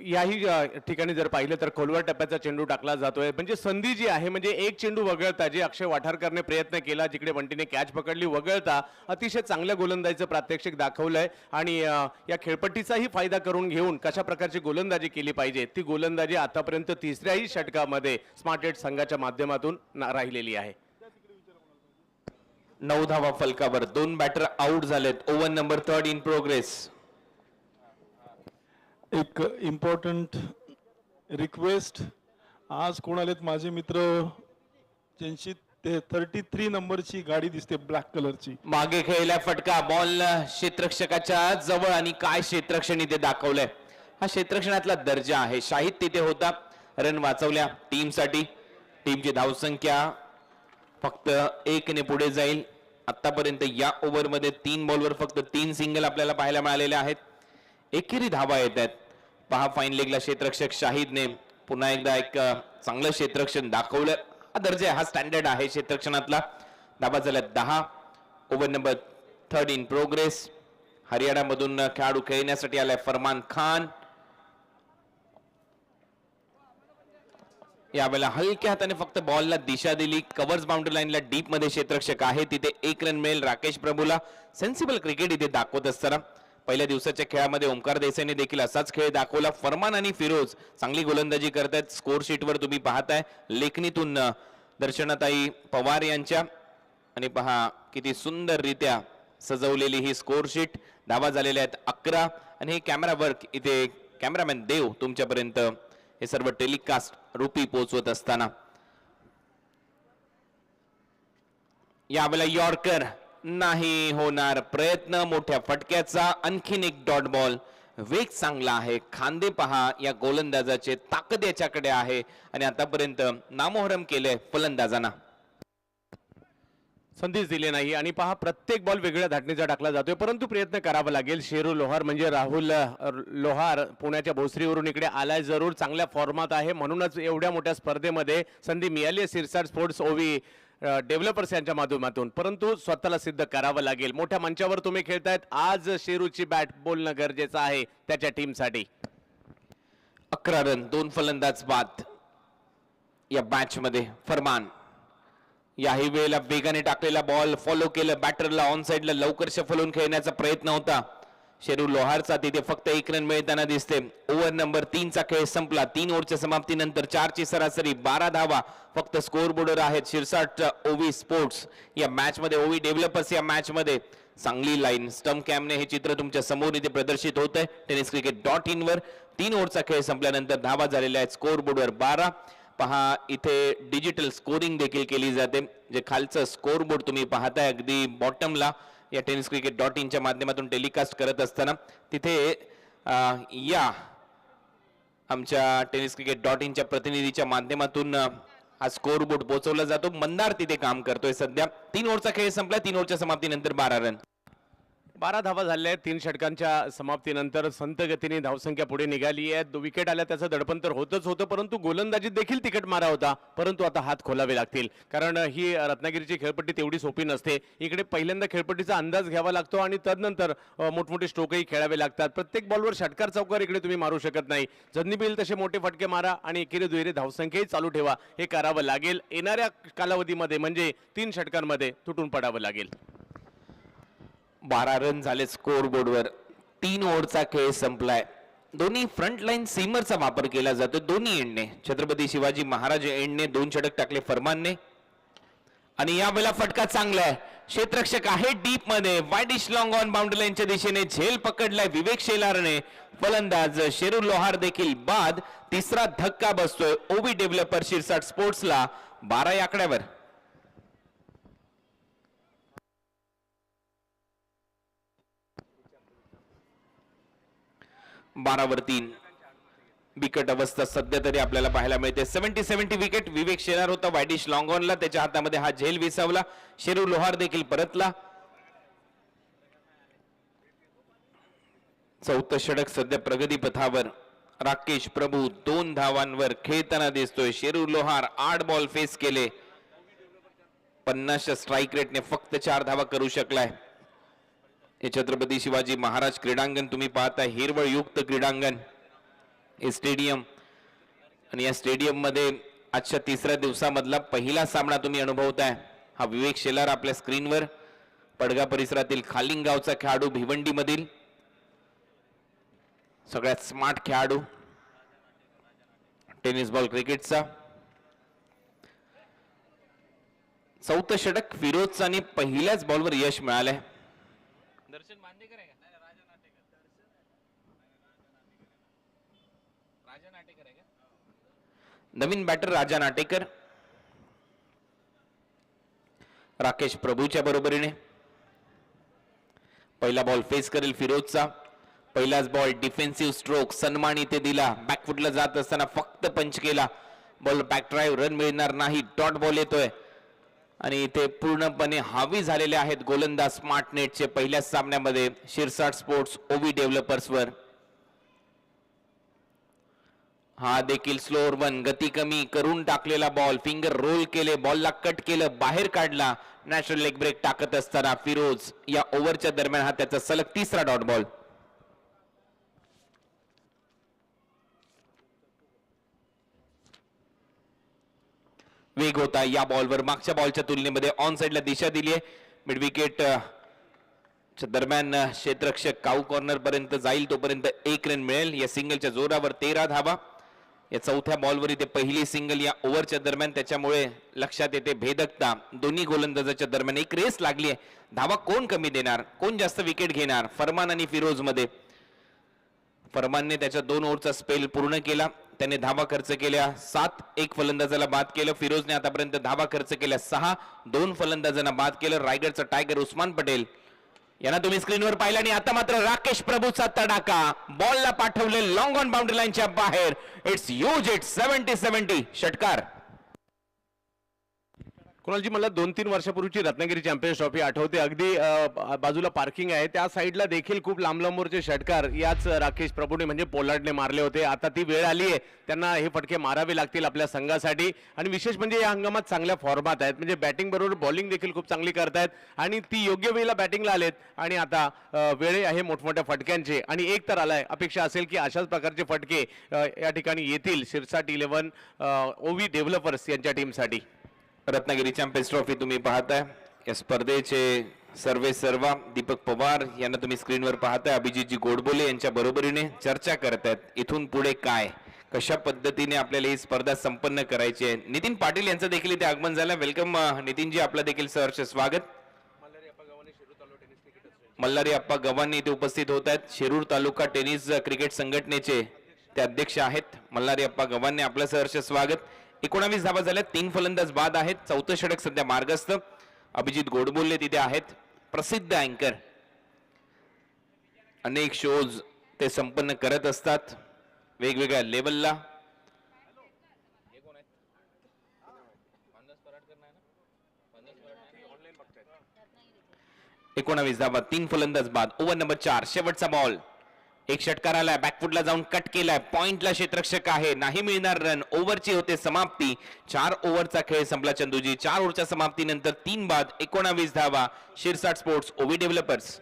याही ठिकाणी जर पाहिलं तर खोलवर टप्प्याचा चेंडू टाकला जातोय. म्हणजे संधी जी आहे, म्हणजे एक चेंडू वगळता जे अक्षय वाठारकरने प्रयत्न केला, जिकडे बंटीने कॅच पकडली, वगळता अतिशय चांगल्या गोलंदाजीचं प्रात्यक्षिक दाखवलंय. आणि या खेळपट्टीचाही फायदा करून घेऊन कशा प्रकारची गोलंदाजी केली पाहिजे ती गोलंदाजी आतापर्यंत तिसऱ्याही षटकामध्ये स्मार्ट एट संघाच्या माध्यमातून राहिलेली आहे. 9 धावा फलकावर, 2 बॅटर आउट झालेत. Over number 3 in progress. एक इम्पॉर्टंट रिक्वेस्ट, आज कोण आलेत माझे मित्र ज्यांची 33 नंबरची गाडी दिसते ब्लॅक कलरची, मागे खेळला फटका, बॉल क्षेत्ररक्षकाच्या जवळ आणि काय क्षेत्ररक्षण इथे दाखवलंय. हा क्षेत्ररक्षणातला दर्जा आहे. शाहिद तिथे होता, रन वाचवल्या टीमसाठी. टीमची धावसंख्या फक्त 1 ने पुढे जाईल. आतापर्यंत या ओव्हरमध्ये 3 बॉलवर फक्त 3 सिंगल आपल्याला पाहायला मिळालेले आहेत. एकेरी धावा येत आहेत. पहा फाईन लेगला क्षेत्ररक्षक शाहिदने पुन्हा एकदा एक चांगलं क्षेत्ररक्षण दाखवलं. हा दर्जा, हा स्टँडर्ड आहे क्षेत्ररक्षणातला. धावा झाल्या 10. Over number 3 in progress. हरियाणामधून खेळाडू खेळण्यासाठी आलाय फरमान खान. यावेळेला हलक्या हाताने फक्त बॉलला दिशा दिली. कव्हर्स बाउंड्री लाईनला डीप मध्ये क्षेत्ररक्षक आहे, तिथे 1 रन मिळेल राकेश प्रभूला. सेन्सिबल क्रिकेट इथे दाखवत असताना पहिल्या दिवसाच्या खेळामध्ये ओमकार देसाईने देखील असाच खेळ दाखवला. फरमान आणि फिरोज चांगली गोलंदाजी करतायत. स्कोर शीटवर तुम्ही पाहताय लेखणीतून दर्शनाताई पवार यांच्या, आणि पहा किती सुंदररित्या सजवलेली ही स्कोर शीट. धावा झालेल्या आहेत 11. आणि हे कॅमेरा वर्क इथे कॅमेरामॅन देव तुमच्यापर्यंत हे सर्व टेलिकास्ट रूपी पोहोचवत असताना. यावेळेला यॉर्कर नाही होणार. प्रयत्न मोठ्या फटक्याचा, आणखीन एक डॉट बॉल. वेग चांगला आहे, खांदे पहा या गोलंदाजाचे, ताकद याच्याकडे आहे आणि आतापर्यंत नामोहरम केले फलंदाजांना. संधीच दिली नाही. आणि पहा प्रत्येक बॉल वेगळ्या धाटणीचा टाकला जातोय, परंतु प्रयत्न करावा लागेल. शेरू लोहार म्हणजे राहुल लोहार पुण्याच्या भोसरीवरून इकडे आलाय जरूर, चांगल्या फॉर्मात आहे, म्हणूनच एवढ्या मोठ्या स्पर्धेमध्ये संधी मिळाली आहे सिरसाट स्पोर्ट्स ओवी डेव्हलपर्स यांच्या माध्यमातून, परंतु स्वतःला सिद्ध करावं लागेल. मोठ्या मंचावर तुम्ही खेळतायत, आज शेरूची बॅट बोलणं गरजेचं आहे त्याच्या टीमसाठी. 11 रन, 2 फलंदाज बाद या मॅच मध्ये. फरमान याही वेळेला वेगाने टाकलेला बॉल फॉलो केलं, बॅटरला ऑन साइडला लवकर शफल होऊन खेळण्याचा प्रयत्न होता शेरू लोहारचा. तिथे फक्त 1 रन मिळताना दिसते. ओव्हर नंबर 3 चा खेळ संपला. 3 ओव्हरच्या समाप्तीनंतर 4 ची सरासरी, 12 धावा फक्त स्कोर बोर्डवर आहेत. शिरसाट ओवी स्पोर्ट्स या मॅच मध्ये, ओवी डेव्हलपर्स या मॅच मध्ये चांगली लाईन. स्टम्प कॅमने हे चित्र तुमच्या समोर इथे प्रदर्शित होत आहे टेनिस क्रिकेट .in वर. 3 ओव्हरचा खेळ संपल्यानंतर धावा झालेल्या आहेत स्कोर बोर्डवर 12. पहा इथे डिजिटल स्कोरिंग देखील केली जाते. जे खालचं स्कोर बोर्ड तुम्ही पाहताय अगदी बॉटमला या टेनिस क्रिकेट .in च्या माध्यमातून टेलिकास्ट करत असताना तिथे या आमच्या टेनिस क्रिकेट .in च्या प्रतिनिधीच्या माध्यमातून हा स्कोर बोर्ड पोहोचवला जातो. मंदार तिथे काम करतोय सध्या. 3 ओव्हरचा खेळ संपला. 3 ओव्हरच्या समाप्तीनंतर 12 रन. 12 धावा झाल्या आहेत 3 षटकांच्या समाप्तीनंतर. संत गतीने धावसंख्या पुढे निघाली आहे. विकेट आल्या त्याचं दडपण तर होतच होतं, परंतु गोलंदाजीत देखील तिकट मारा होता. परंतु आता हात खोलावे लागतील, कारण ही रत्नागिरीची खेळपट्टी तेवढी सोपी नसते. इकडे पहिल्यांदा खेळपट्टीचा अंदाज घ्यावा लागतो आणि तदनंतर मोठमोठे स्ट्रोकही खेळावे लागतात. प्रत्येक बॉलवर षटकार चौकार इकडे तुम्ही मारू शकत नाही. जदनी बिल तसे मोठे फटके मारा आणि एकेरी दुहेरी धावसंख्याही चालू ठेवा. हे करावं लागेल. येणाऱ्या कालावधीमध्ये म्हणजे 3 षटकांमध्ये तुटून पडावं लागेल. 12 रन झाले स्कोर बोर्डवर. 3 ओव्हरचा खेळ संपलाय. दोन्ही फ्रंट लाईन सीमरचा वापर केला जातो दोन्ही एंडने. छत्रपती शिवाजी महाराज एंडने 2 षटक टाकले फरमानने. आणि यावेळेला फटका चांगला आहे. क्षेत्ररक्षक आहे डीप मध्ये. वाईडिश लॉंग ऑन बाउंड्री लाईनच्या दिशेने झेल पकडलाय विवेक शेलारने. फलंदाज शेरू लोहार देखील बाद. तिसरा धक्का बसतोय ओवी डेव्हलपर शिरसाट स्पोर्ट्सला 12 या आकड्यावर. 12 वर 3. बिकट अवस्था सध्या तरी आपल्याला पाहायला मिळते. 70 विकेट. विवेक शेलार होता वायडिश लॉंग ऑनला, त्याच्या हातामध्ये हा झेल विसावला. शेरू लोहार देखील परतला. चौथं षटक सध्या प्रगती पथावर. राकेश प्रभू 2 धावांवर खेळताना दिसतोय. शेरू लोहार 8 बॉल फेस केले. 50 स्ट्राईक रेटने फक्त 4 धावा करू शकलाय. हे छत्रपती शिवाजी महाराज क्रीडांगण तुम्ही पाहता, हिरवळ युक्त क्रीडांगण हे स्टेडियम. आणि या स्टेडियम मध्ये आजच्या 3ऱ्या दिवसामधला पहिला सामना तुम्ही अनुभवताय. हा विवेक शेलार आपल्या स्क्रीनवर, पडगा परिसरातील खालिंग गावचा खेळाडू, भिवंडी मधील सगळ्यात स्मार्ट खेळाडू टेनिस बॉल क्रिकेटचा. चौथं षटक फिरोजचा आणि पहिल्याच बॉलवर यश मिळालंय. नवीन बॅटर राजा नाटेकर राकेश प्रभूच्या बरोबरीने. पहिला बॉल फेस करेल फिरोजचा. पहिलाच बॉल डिफेन्सिव्ह स्ट्रोक सन्मान इथे दिला. बॅकफुटला जात असताना फक्त पंच केला. बॉल बॅक ड्राईव्ह, रन मिळणार नाही. डॉट बॉल येतोय आणि इथे पूर्णपणे हावी झालेले आहेत गोलंदाज स्मार्ट नेटचे पहिल्याच सामन्यामध्ये शिरसाट स्पोर्ट्स ओवी डेव्हलपर्सवर. हा देखील स्लोअर वन, गती कमी करून टाकलेला बॉल. फिंगर रोल केले, बॉलला कट केलं, बाहेर काढला. नॅशनल लेग ब्रेक टाकत असताना फिरोज या ओव्हरच्या दरम्यान हा त्याचा सलग 3रा डॉट बॉल. वेग होता या बॉलवर. मागच्या बॉलच्या तुलनेमध्ये ऑन साइडला दिशा दिली आहे. मिड विकेट दरम्यान क्षेत्ररक्षक काऊ कॉर्नर पर्यंत जाईल तोपर्यंत 1 रन मिळेल. या सिंगलच्या जोरावर 13 धावा. या चौथ्या बॉलवर इथे पहिली सिंगल या ओव्हरच्या दरम्यान, त्याच्यामुळे लक्षात येते भेदकता दोन्ही गोलंदाजाच्या दरम्यान. एक रेस लागली आहे. धावा कोण कमी देणार, कोण जास्त विकेट घेणार, फरमान आणि फिरोज मध्ये. फरमानने त्याच्या 2 ओव्हरचा स्पेल पूर्ण केला. त्याने धावा खर्च केल्या 7, 1 फलंदाजाला बाद केलं. फिरोजने आतापर्यंत धावा खर्च केल्या 6, 2 फलंदाजांना बाद केलं. रायगडचा टायगर उस्मान पटेल यांना तुम्ही स्क्रीनवर पाहिलं. आणि आता मात्र राकेश प्रभूचा तडाखा, बॉलला पाठवले लॉंग ऑन बाउंड्री लाईनच्या बाहेर. इट्स ह्यूज, इट्स 70 षटकार. कुणालजी, मला 2-3 वर्षापूर्वीची रत्नागिरी चॅम्पियन्स ट्रॉफी आठवते. अगदी बाजूला पार्किंग आहे, त्या साईडला देखील खूप लांब लांबवरचे षटकार याच राकेश प्रभूने म्हणजे पोलार्डने मारले होते. आता ती वेळ आली आहे, त्यांना हे फटके मारावे लागतील आपल्या संघासाठी. आणि विशेष म्हणजे या हंगामात चांगल्या फॉर्मात आहेत, म्हणजे बॅटिंग बरोबर बॉलिंग देखील खूप चांगली करतायत आणि ती योग्य वेळेला बॅटिंगला आलेत. आणि आता वेळ आहे मोठमोठ्या फटक्यांचे. आणि एक तर आलाय, अपेक्षा असेल की अशाच प्रकारचे फटके या ठिकाणी येतील शिरसाट 11 ओवी डेव्हलपर्स यांच्या टीमसाठी. रत्नागिरी चॅम्पियन्स ट्रॉफी तुम्ही पाहताय. या स्पर्धेचे सर्वे सर्वा दीपक पवार यांना तुम्ही स्क्रीनवर पाहताय. अभिजितजी गोडबोले यांच्या बरोबरीने चर्चा करतायत इथून पुढे काय, कशा पद्धतीने आपल्याला ही स्पर्धा संपन्न करायची आहे. नितीन पाटील यांचं देखील इथे आगमन झालं. वेलकम नितीनजी, आपलं देखील सहर्ष स्वागत. मल्हारी अप्पा गव्हाणे इथे उपस्थित होत आहेत. शिरूर तालुका टेनिस क्रिकेट संघटनेचे ते अध्यक्ष आहेत. मल्हारी अप्पा गव्हाणे, आपलं सहर्ष स्वागत. 19 धावा झाल्या, 3 फलंदाज बाद आहेत. चौथं षटक सध्या मार्गस्थ. अभिजित गोडबोले तिथे आहेत, प्रसिद्ध अँकर. अनेक शोज ते संपन्न करत असतात वेगवेगळ्या लेवलला. एकोणावीस धावा, 3 फलंदाज बाद. ओव्हर नंबर 4, शेवटचा बॉल. एक षटकार आलाय, बॅकफुटला जाऊन कट केलाय. पॉइंटला क्षेत्ररक्षक आहे, नाही मिळणार रन. ओव्हरची होते समाप्ती. 4 ओव्हरचा खेळ संपला चंदूजी. 4 ओव्हरच्या समाप्तीनंतर 3 बाद, 19 धावा. शिरसाट स्पोर्ट्स ओवी डेव्हलपर्स.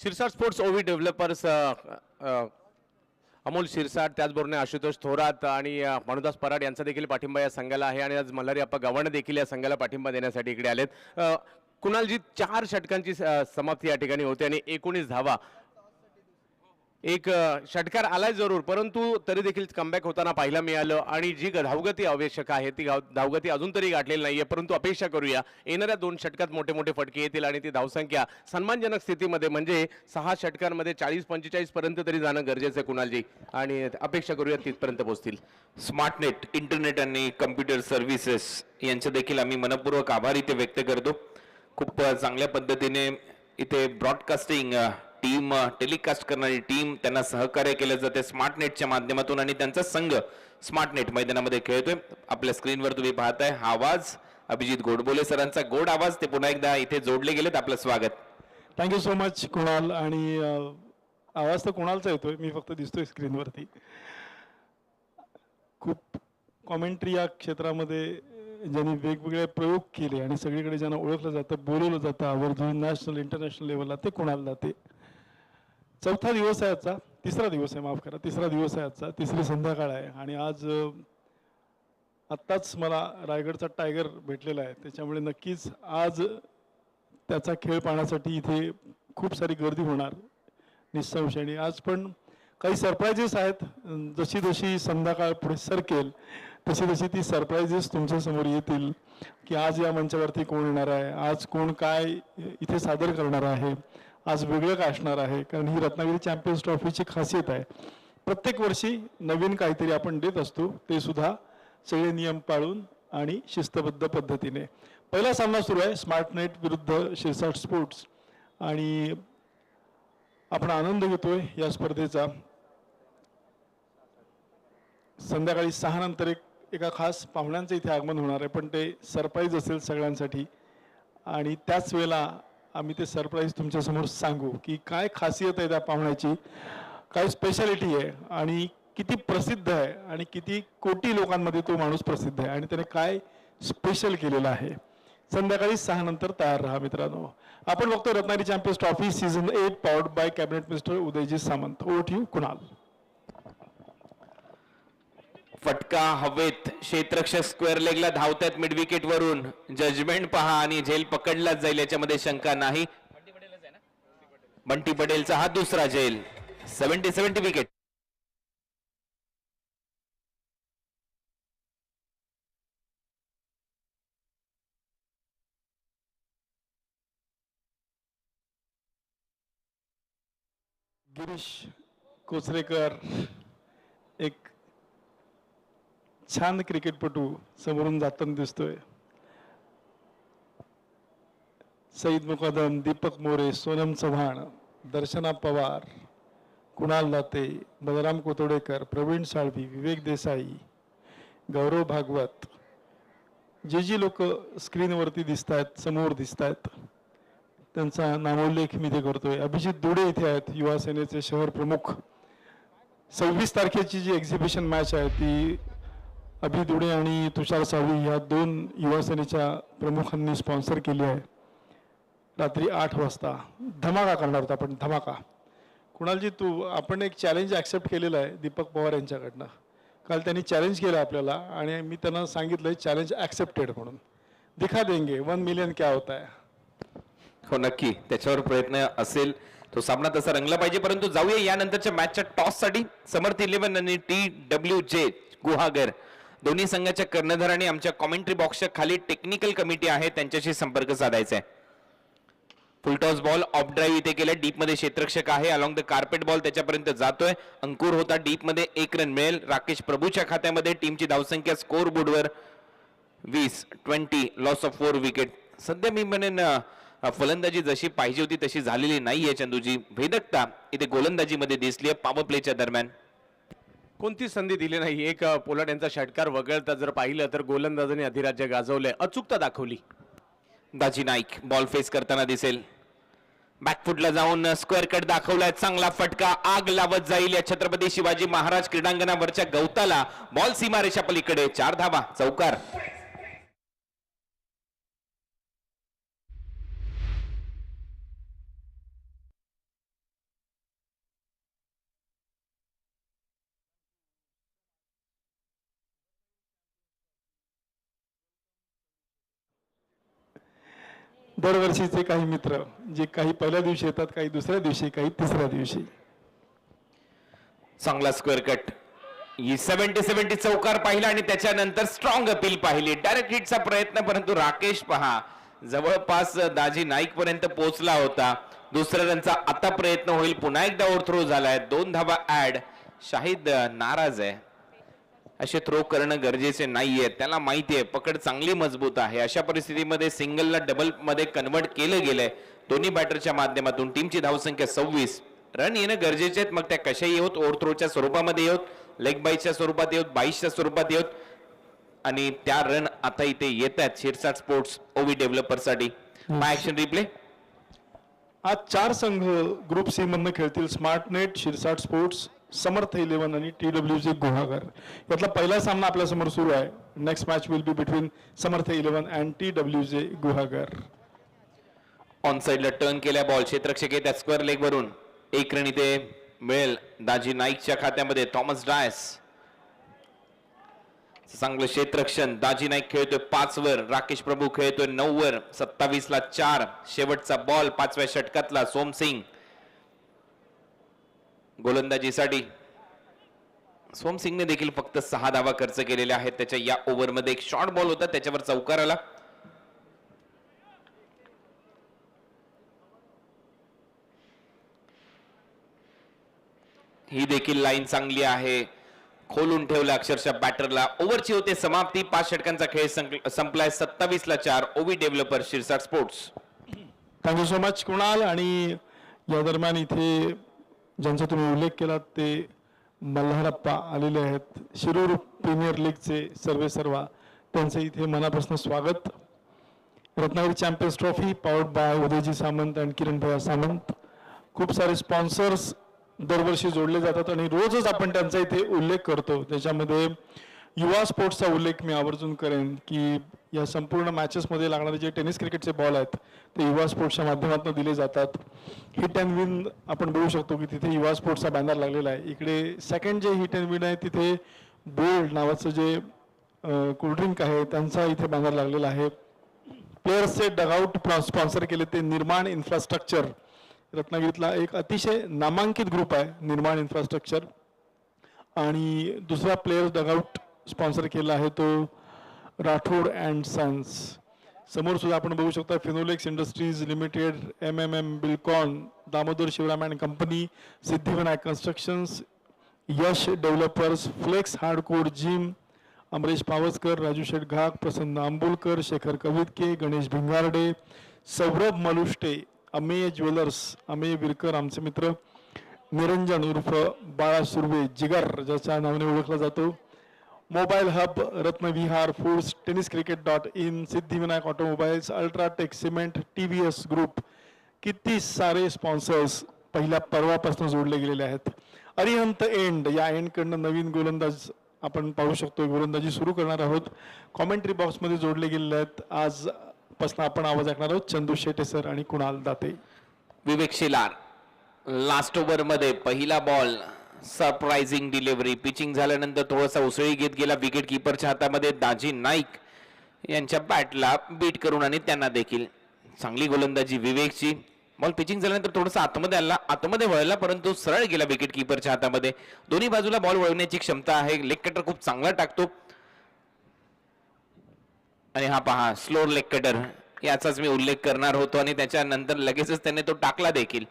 शिरसाट स्पोर्ट्स ओवी डेव्हलपर्स अमोल शिरसाट, त्याचबरोबर आशुतोष थोरात आणि भानुदास पराड यांचा देखील पाठिंबा या संघाला आहे. आणि आज मल्हारी अप्पा गव्हाणे देखील या संघाला पाठिंबा देण्यासाठी इकडे आलेत. कुणालजी, 4 षटकांची समाप्ती या ठिकाणी होते आणि 19 धावा. एक षटकार आलाय जरूर, परंतु तरी देखील कमबॅक होताना पाहायला मिळालं. आणि जी धावगती आवश्यक आहे ती धावगती अजून तरी गाठलेली नाहीये. परंतु अपेक्षा करूया येणाऱ्या 2 षटकात मोठे मोठे फटके येतील आणि ती धावसंख्या सन्मानजनक स्थितीमध्ये म्हणजे 6 षटकांमध्ये 40-45 पर्यंत तरी जाणं गरजेचं आहे कुणालजी. आणि अपेक्षा करूया तिथपर्यंत पोहोचतील. स्मार्ट नेट, इंटरनेट आणि कम्प्युटर सर्व्हिसेस यांचे देखील आम्ही मनपूर्वक आभार इथे व्यक्त करतो. खूप चांगल्या पद्धतीने इथे ब्रॉडकास्टिंग टीम टेलिकास्ट करणारी टीम त्यांना सहकार्य केलं जाते स्मार्ट नेटच्या माध्यमातून आणि त्यांचा संघ स्मार्ट नेट मैदानामध्ये खेळतोय. आपल्या स्क्रीनवर तुम्ही पाहताय हा आवाज अभिजित गोडबोले सरांचा गोड आवाज, ते पुन्हा एकदा इथे जोडले गेलेत. आपलं स्वागत. Thank you so much Kunal. आणि आवाज तर कुणालचा येतोय, मी फक्त दिसतोय स्क्रीनवरती. खूप कॉमेंट्री या क्षेत्रामध्ये ज्यांनी वेगवेगळे प्रयोग केले आणि सगळीकडे ज्यांना ओळखलं जातं, बोलवलं जातं आवर्जून नॅशनल इंटरनॅशनल लेवलला, ते कुणालला. ते चौथा दिवस आहे आजचा, तिसरा दिवस आहे, माफ करा, तिसरा दिवस आहे आजचा, तिसरी संध्याकाळ आहे. आणि आज आत्ताच मला रायगडचा टायगर भेटलेला आहे, त्याच्यामुळे नक्कीच आज त्याचा खेळ पाहण्यासाठी इथे खूप सारी गर्दी होणार निसंशयाने. आज पण काही सरप्राइजेस आहेत. जशी जशी संध्याकाळ पुढे सरकेल तशी तशी ती सरप्राइजेस तुमच्या समोर येतील की आज या मंचावरती कोण येणार आहे, आज कोण काय इथे सादर करणार आहे, आज वेगळं काय असणार आहे. कारण ही रत्नागिरी चॅम्पियन्स ट्रॉफीची खासियत आहे. प्रत्येक वर्षी नवीन काहीतरी आपण देत असतो, ते सुद्धा सगळे नियम पाळून आणि शिस्तबद्ध पद्धतीने. पहिला सामना सुरू आहे स्मार्ट नेट विरुद्ध शिरसाट स्पोर्ट्स आणि आपण आनंद घेतोय या स्पर्धेचा. संध्याकाळी 6 नंतर एका खास पाहुण्यांचं इथे आगमन होणार आहे, पण ते सरप्राईज असेल सगळ्यांसाठी. आणि त्याच वेळेला आम्ही ते सरप्राईज तुमच्यासमोर सांगू की काय खासियत आहे त्या पाहुण्याची, काय स्पेशालिटी आहे आणि किती प्रसिद्ध आहे आणि किती कोटी लोकांमध्ये तो माणूस प्रसिद्ध आहे आणि त्याने काय स्पेशल केलेलं आहे. संध्याकाळी 6 नंतर तयार राहा मित्रांनो. आपण बघतो Ratnagiri champions trophy season 8 powered by cabinet minister Udayji Samant. Over to you Kunal. फटका हवेत, क्षेत्ररक्षक स्क्वेअर लेगला धावतात मिड विकेट वरून. जजमेंट पहा आणि झेल पकडलाच जाईल याच्यामध्ये शंका नाही. बंटी पटेलचा हा दुसरा झेल. 70 विकेट. गिरीश कोचरेकर एक छान क्रिकेटपटू समोरून जाताना दिसतोय. सईद मुकदम, दीपक मोरे, सोनम चव्हाण, दर्शना पवार, कुणाल लाते, बलराम कोतोडेकर, प्रवीण साळवी, विवेक देसाई, गौरव भागवत, जी लोक स्क्रीनवरती दिसत आहेत, समोर दिसत आहेत, त्यांचा नामोल्लेख मी इथे करतोय. अभिजित दुडे इथे आहेत, युवा सेनेचे शहर प्रमुख. 26 तारखेची जी एक्झिबिशन मॅच आहे ती अभि दुडे आणि तुषार साळवी या 2 युवा सेनेच्या प्रमुखांनी स्पॉन्सर केली आहे. रात्री 8 वाजता धमाका करणार होता आपण, धमाका. कुणालजी आपण एक चॅलेंज ॲक्सेप्ट केलेलं आहे दीपक पवार यांच्याकडनं. काल त्यांनी चॅलेंज केलं आपल्याला आणि मी त्यांना सांगितलं चॅलेंज ॲक्सेप्टेड म्हणून. दिखा देंगे 1 मिलियन क्या होता है. हो नक्की, त्याच्यावर प्रयत्न असेल. तो सामना तसा रंगला पाहिजे. परंतु जाऊया यानंतरच्या मॅचच्या टॉस साठी. समर्थ 11 आणि TWJ गुहागर दोन्ही संघाच्या कर्णधारांनी आमच्या कॉमेंट्री बॉक्सच्या खाली टेक्निकल कमिटी आहे त्यांच्याशी संपर्क साधायचा आहे. फुल टॉस बॉल ऑफ ड्राईव्ह इथे केलाय. डीप मध्ये क्षेत्ररक्षक आहे. अलॉंग द कार्पेट बॉल त्याच्यापर्यंत जातोय. अंकुर होता डीप मध्ये 1 रन मिळेल. राकेश प्रभूच्या खात्यामध्ये. टीमची धावसंख्या स्कोर बोर्डवर 20 लॉस ऑफ 4 विकेट. सध्या मी म्हणेन फलंदाजी जशी पाहिजे होती तशी झालेली नाहीये चंदूजी. भेदकता इथे गोलंदाजीमध्ये दिसली आहे पॉवर प्लेच्या दरम्यान. कोणती संधी दिली नाही. एक पोलार्ड यांचा षटकार वगळता जर पाहिलं तर गोलंदाजांनी अधिराज्य गाजवलंय, अचूकता दाखवली. दाजी नाईक बॉल फेस करताना दिसेल. बॅकफुटला जाऊन स्क्वेअर कट दाखवलाय. चांगला फटका आग लावत जाईल या छत्रपती शिवाजी महाराज क्रीडांगणावरच्या गवताला. बॉल सीमारेषा पलीकडे. 4 धावा, चौकार. दरवर्षीचे काही मित्र जे काही पहिल्या दिवशी येतात, काही दुसऱ्या दिवशी, काही तिसऱ्या दिवशी. चांगला स्क्वेअर कट. 70 चौकार पाहिला आणि त्याच्यानंतर स्ट्रॉंग अपील पाहिली. डायरेक्ट हिटचा प्रयत्न, परंतु राकेश पहा जवळपास दाजी नाईक पर्यंत पोहोचला होता. दुसऱ्या रनचा आता प्रयत्न होईल. पुन्हा एकदा ओव्हरथ्रो झालाय. 2 धावा ऍड. शाहिद नाराज आहे. असे थ्रो करणं गरजेचे नाहीये. त्याला माहिती आहे पकड चांगली मजबूत आहे. अशा परिस्थितीमध्ये सिंगलला डबल मध्ये कन्वर्ट केलं गेलंय. दोन्ही बॅटरच्या माध्यमातून टीमची धावसंख्या 26. रन येणं गरजेचे आहेत, मग त्या कशाही येऊत, ओव्हरथ्रोच्या स्वरूपामध्ये येऊत, लेग बाईच्या स्वरूपात येऊत, 22च्या स्वरूपात येऊत, आणि त्या रन आता इथे येत आहेत शिरसाट स्पोर्ट्स ओवी डेव्हलपरसाठी. Action replay. आज 4 संघ ग्रुप सी मधनं खेळतील. स्मार्ट नेट, शिरसाट स्पोर्ट्स, समर्थ 11 आणि TWJ गुहागर. यातला पहिला सामना आपल्या समोर सुरू आहे. Next match will be between Samarth 11 and TWJ Guhagar. On साइडला टर्न केल्या बॉल, क्षेत्ररक्षक येतात स्क्वेअर लेग वरून. 1 रन इथे मिळेल दाजी नाईकच्या खात्यामध्ये. थॉमस डायस चांगलं क्षेत्ररक्षण. दाजी नाईक खेळतोय 5 वर, राकेश प्रभू खेळतोय 9 वर. 27 ला 4. शेवटचा बॉल 5व्या षटकातला. सोमसिंग गोलंदाजीसाठी. सोमसिंगने देखील फक्त 6 धावा खर्च केलेल्या आहेत त्याच्या या ओव्हरमध्ये. एक शॉर्ट बॉल होता, त्याच्यावर चौकार आला. ही देखील लाईन चांगली आहे, खोलून ठेवलं अक्षरशः बॅटरला. ओव्हरची होते समाप्ती. 5 षटकांचा खेळ संपलाय. 27 ला 4. ओवी developer Shirsat sports. Thank you so much Kunal. आणि या दरम्यान इथे ज्यांचा तुम्ही उल्लेख केला ते मल्हारप्पा आलेले आहेत, शिरूर प्रीमियर लीगचे सर्वेसर्वा. त्यांचं इथे मनापासून स्वागत. Ratnagiri champions trophy powered by Udayji Samant आणि किरण भैया सामंत. खूप सारे स्पॉन्सर्स दरवर्षी जोडले जातात आणि रोजच आपण त्यांचा इथे उल्लेख करतो. त्याच्यामध्ये युवा स्पोर्ट्सचा उल्लेख मी आवर्जून करेन की या संपूर्ण मॅचेसमध्ये लागणारे जे टेनिस क्रिकेटचे बॉल आहेत ते युवा स्पोर्ट्सच्या माध्यमातून दिले जातात. हिट अँड विन आपण बघू शकतो की तिथे युवा स्पोर्ट्सचा बॅनर लागलेला आहे. इकडे सेकंड जे हिट अँड विन आहे तिथे बोल्ड नावाचं जे कोल्ड्रिंक आहे त्यांचा इथे बॅनर लागलेला आहे. प्लेयर्सचे डगआउट स्पॉन्सर केले ते निर्माण इन्फ्रास्ट्रक्चर. रत्नागिरीतला एक अतिशय नामांकित ग्रुप आहे निर्माण इन्फ्रास्ट्रक्चर. आणि दुसरा प्लेयर्स डगआउट स्पॉन्सर केला आहे तो राठोड अँड सन्स. समोर सुद्धा आपण बघू शकता Finolex industries limited, MMM Bilcon, Damodar Shivram and company, Siddhivinayak constructions, Yash developers, flex hardcore gym, Amresh Pawaskar, Raju Sheth Ghag, Prasanna Ambolkar, Shekhar Kavitke, Ganesh Bhingarde, Saurabh Malushte, Amey jewellers, Amey Virkar आमचे मित्र, निरंजन उर्फ बाळा सुर्वे जिगर ज्याच्या नावाने ओळखला जातो, mobile hub, Ratnavihar foods, tennis क्रिकेट.in, Siddhivinayak automobiles, UltraTech cement, TVS group. किती सारे स्पॉन्सर्स पहिल्या पर्वापासून जोडले गेलेले आहेत. अरिहंत एंड, या एंडकडनं नवीन गोलंदाज आपण पाहू शकतो. गोलंदाजी सुरू करणार आहोत. कॉमेंट्री बॉक्समध्ये जोडले गेलेले आहेत. आजपासून आपण आवाज ऐकणार आहोत चंदू शेटे सर आणि कुणाल दाते. विवेक शेलार लास्ट ओव्हर मध्ये पहिला बॉल, सरप्राइझिंग डिलिव्हरी. पिचिंग झाल्यानंतर थोडासा उसळी घेत गेला विकेट किपरच्या हातामध्ये. दाजी नाईक यांच्या बॅटला बीट करून आणि त्यांना देखील चांगली गोलंदाजी विवेकची. बॉल पिचिंग झाल्यानंतर थोडासा आतमध्ये वळला परंतु सरळ गेला विकेट किपरच्या हातामध्ये. दोन्ही बाजूला बॉल वळवण्याची क्षमता आहे. लेग कटर खूप चांगला टाकतो. आणि हा पहा स्लोअर लेग कटर, याचाच मी उल्लेख करणार होतो आणि त्याच्यानंतर लगेचच त्याने तो टाकला देखील.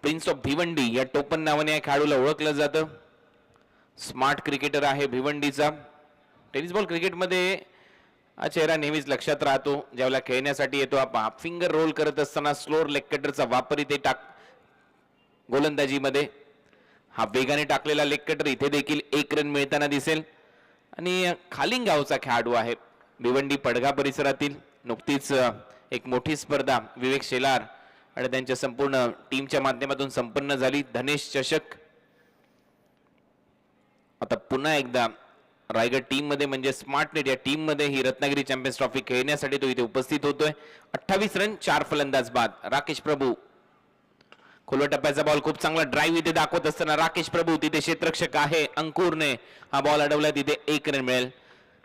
प्रिन्स ऑफ भिवंडी या टोपण नावाने या खेळाडूला ओळखलं जातं. स्मार्ट क्रिकेटर आहे भिवंडीचा. टेनिस बॉल क्रिकेटमध्ये हा चेहरा नेहमीच लक्षात राहतो ज्यावेळेला खेळण्यासाठी येतो. हा फिंगर रोल करत असताना स्लोअर लेग कटरचा वापर इथे गोलंदाजीमध्ये. हा वेगाने टाकलेला लेग कटर इथे देखील 1 रन मिळताना दिसेल. आणि खालिंग गावचा खेळाडू आहे भिवंडी पडघा परिसरातील. नुकतीच एक मोठी स्पर्धा विवेक शेलार आणि त्यांच्या संपूर्ण टीमच्या माध्यमातून संपन्न झाली, धनेश चषक. आता पुन्हा एकदा रायगड टीम मध्ये म्हणजे स्मार्ट नेट या टीम मध्ये ही रत्नागिरी चॅम्पियन्स ट्रॉफी खेळण्यासाठी तो इथे उपस्थित होतोय. 28 रन 4 फलंदाज बाद. राकेश प्रभू खोलवा टप्प्याचा बॉल, खूप चांगला ड्राईव्ह इथे दाखवत असताना राकेश प्रभू तिथे क्षेत्ररक्षक आहे अंकुरने हा बॉल अडवला. तिथे 1 रन मिळेल.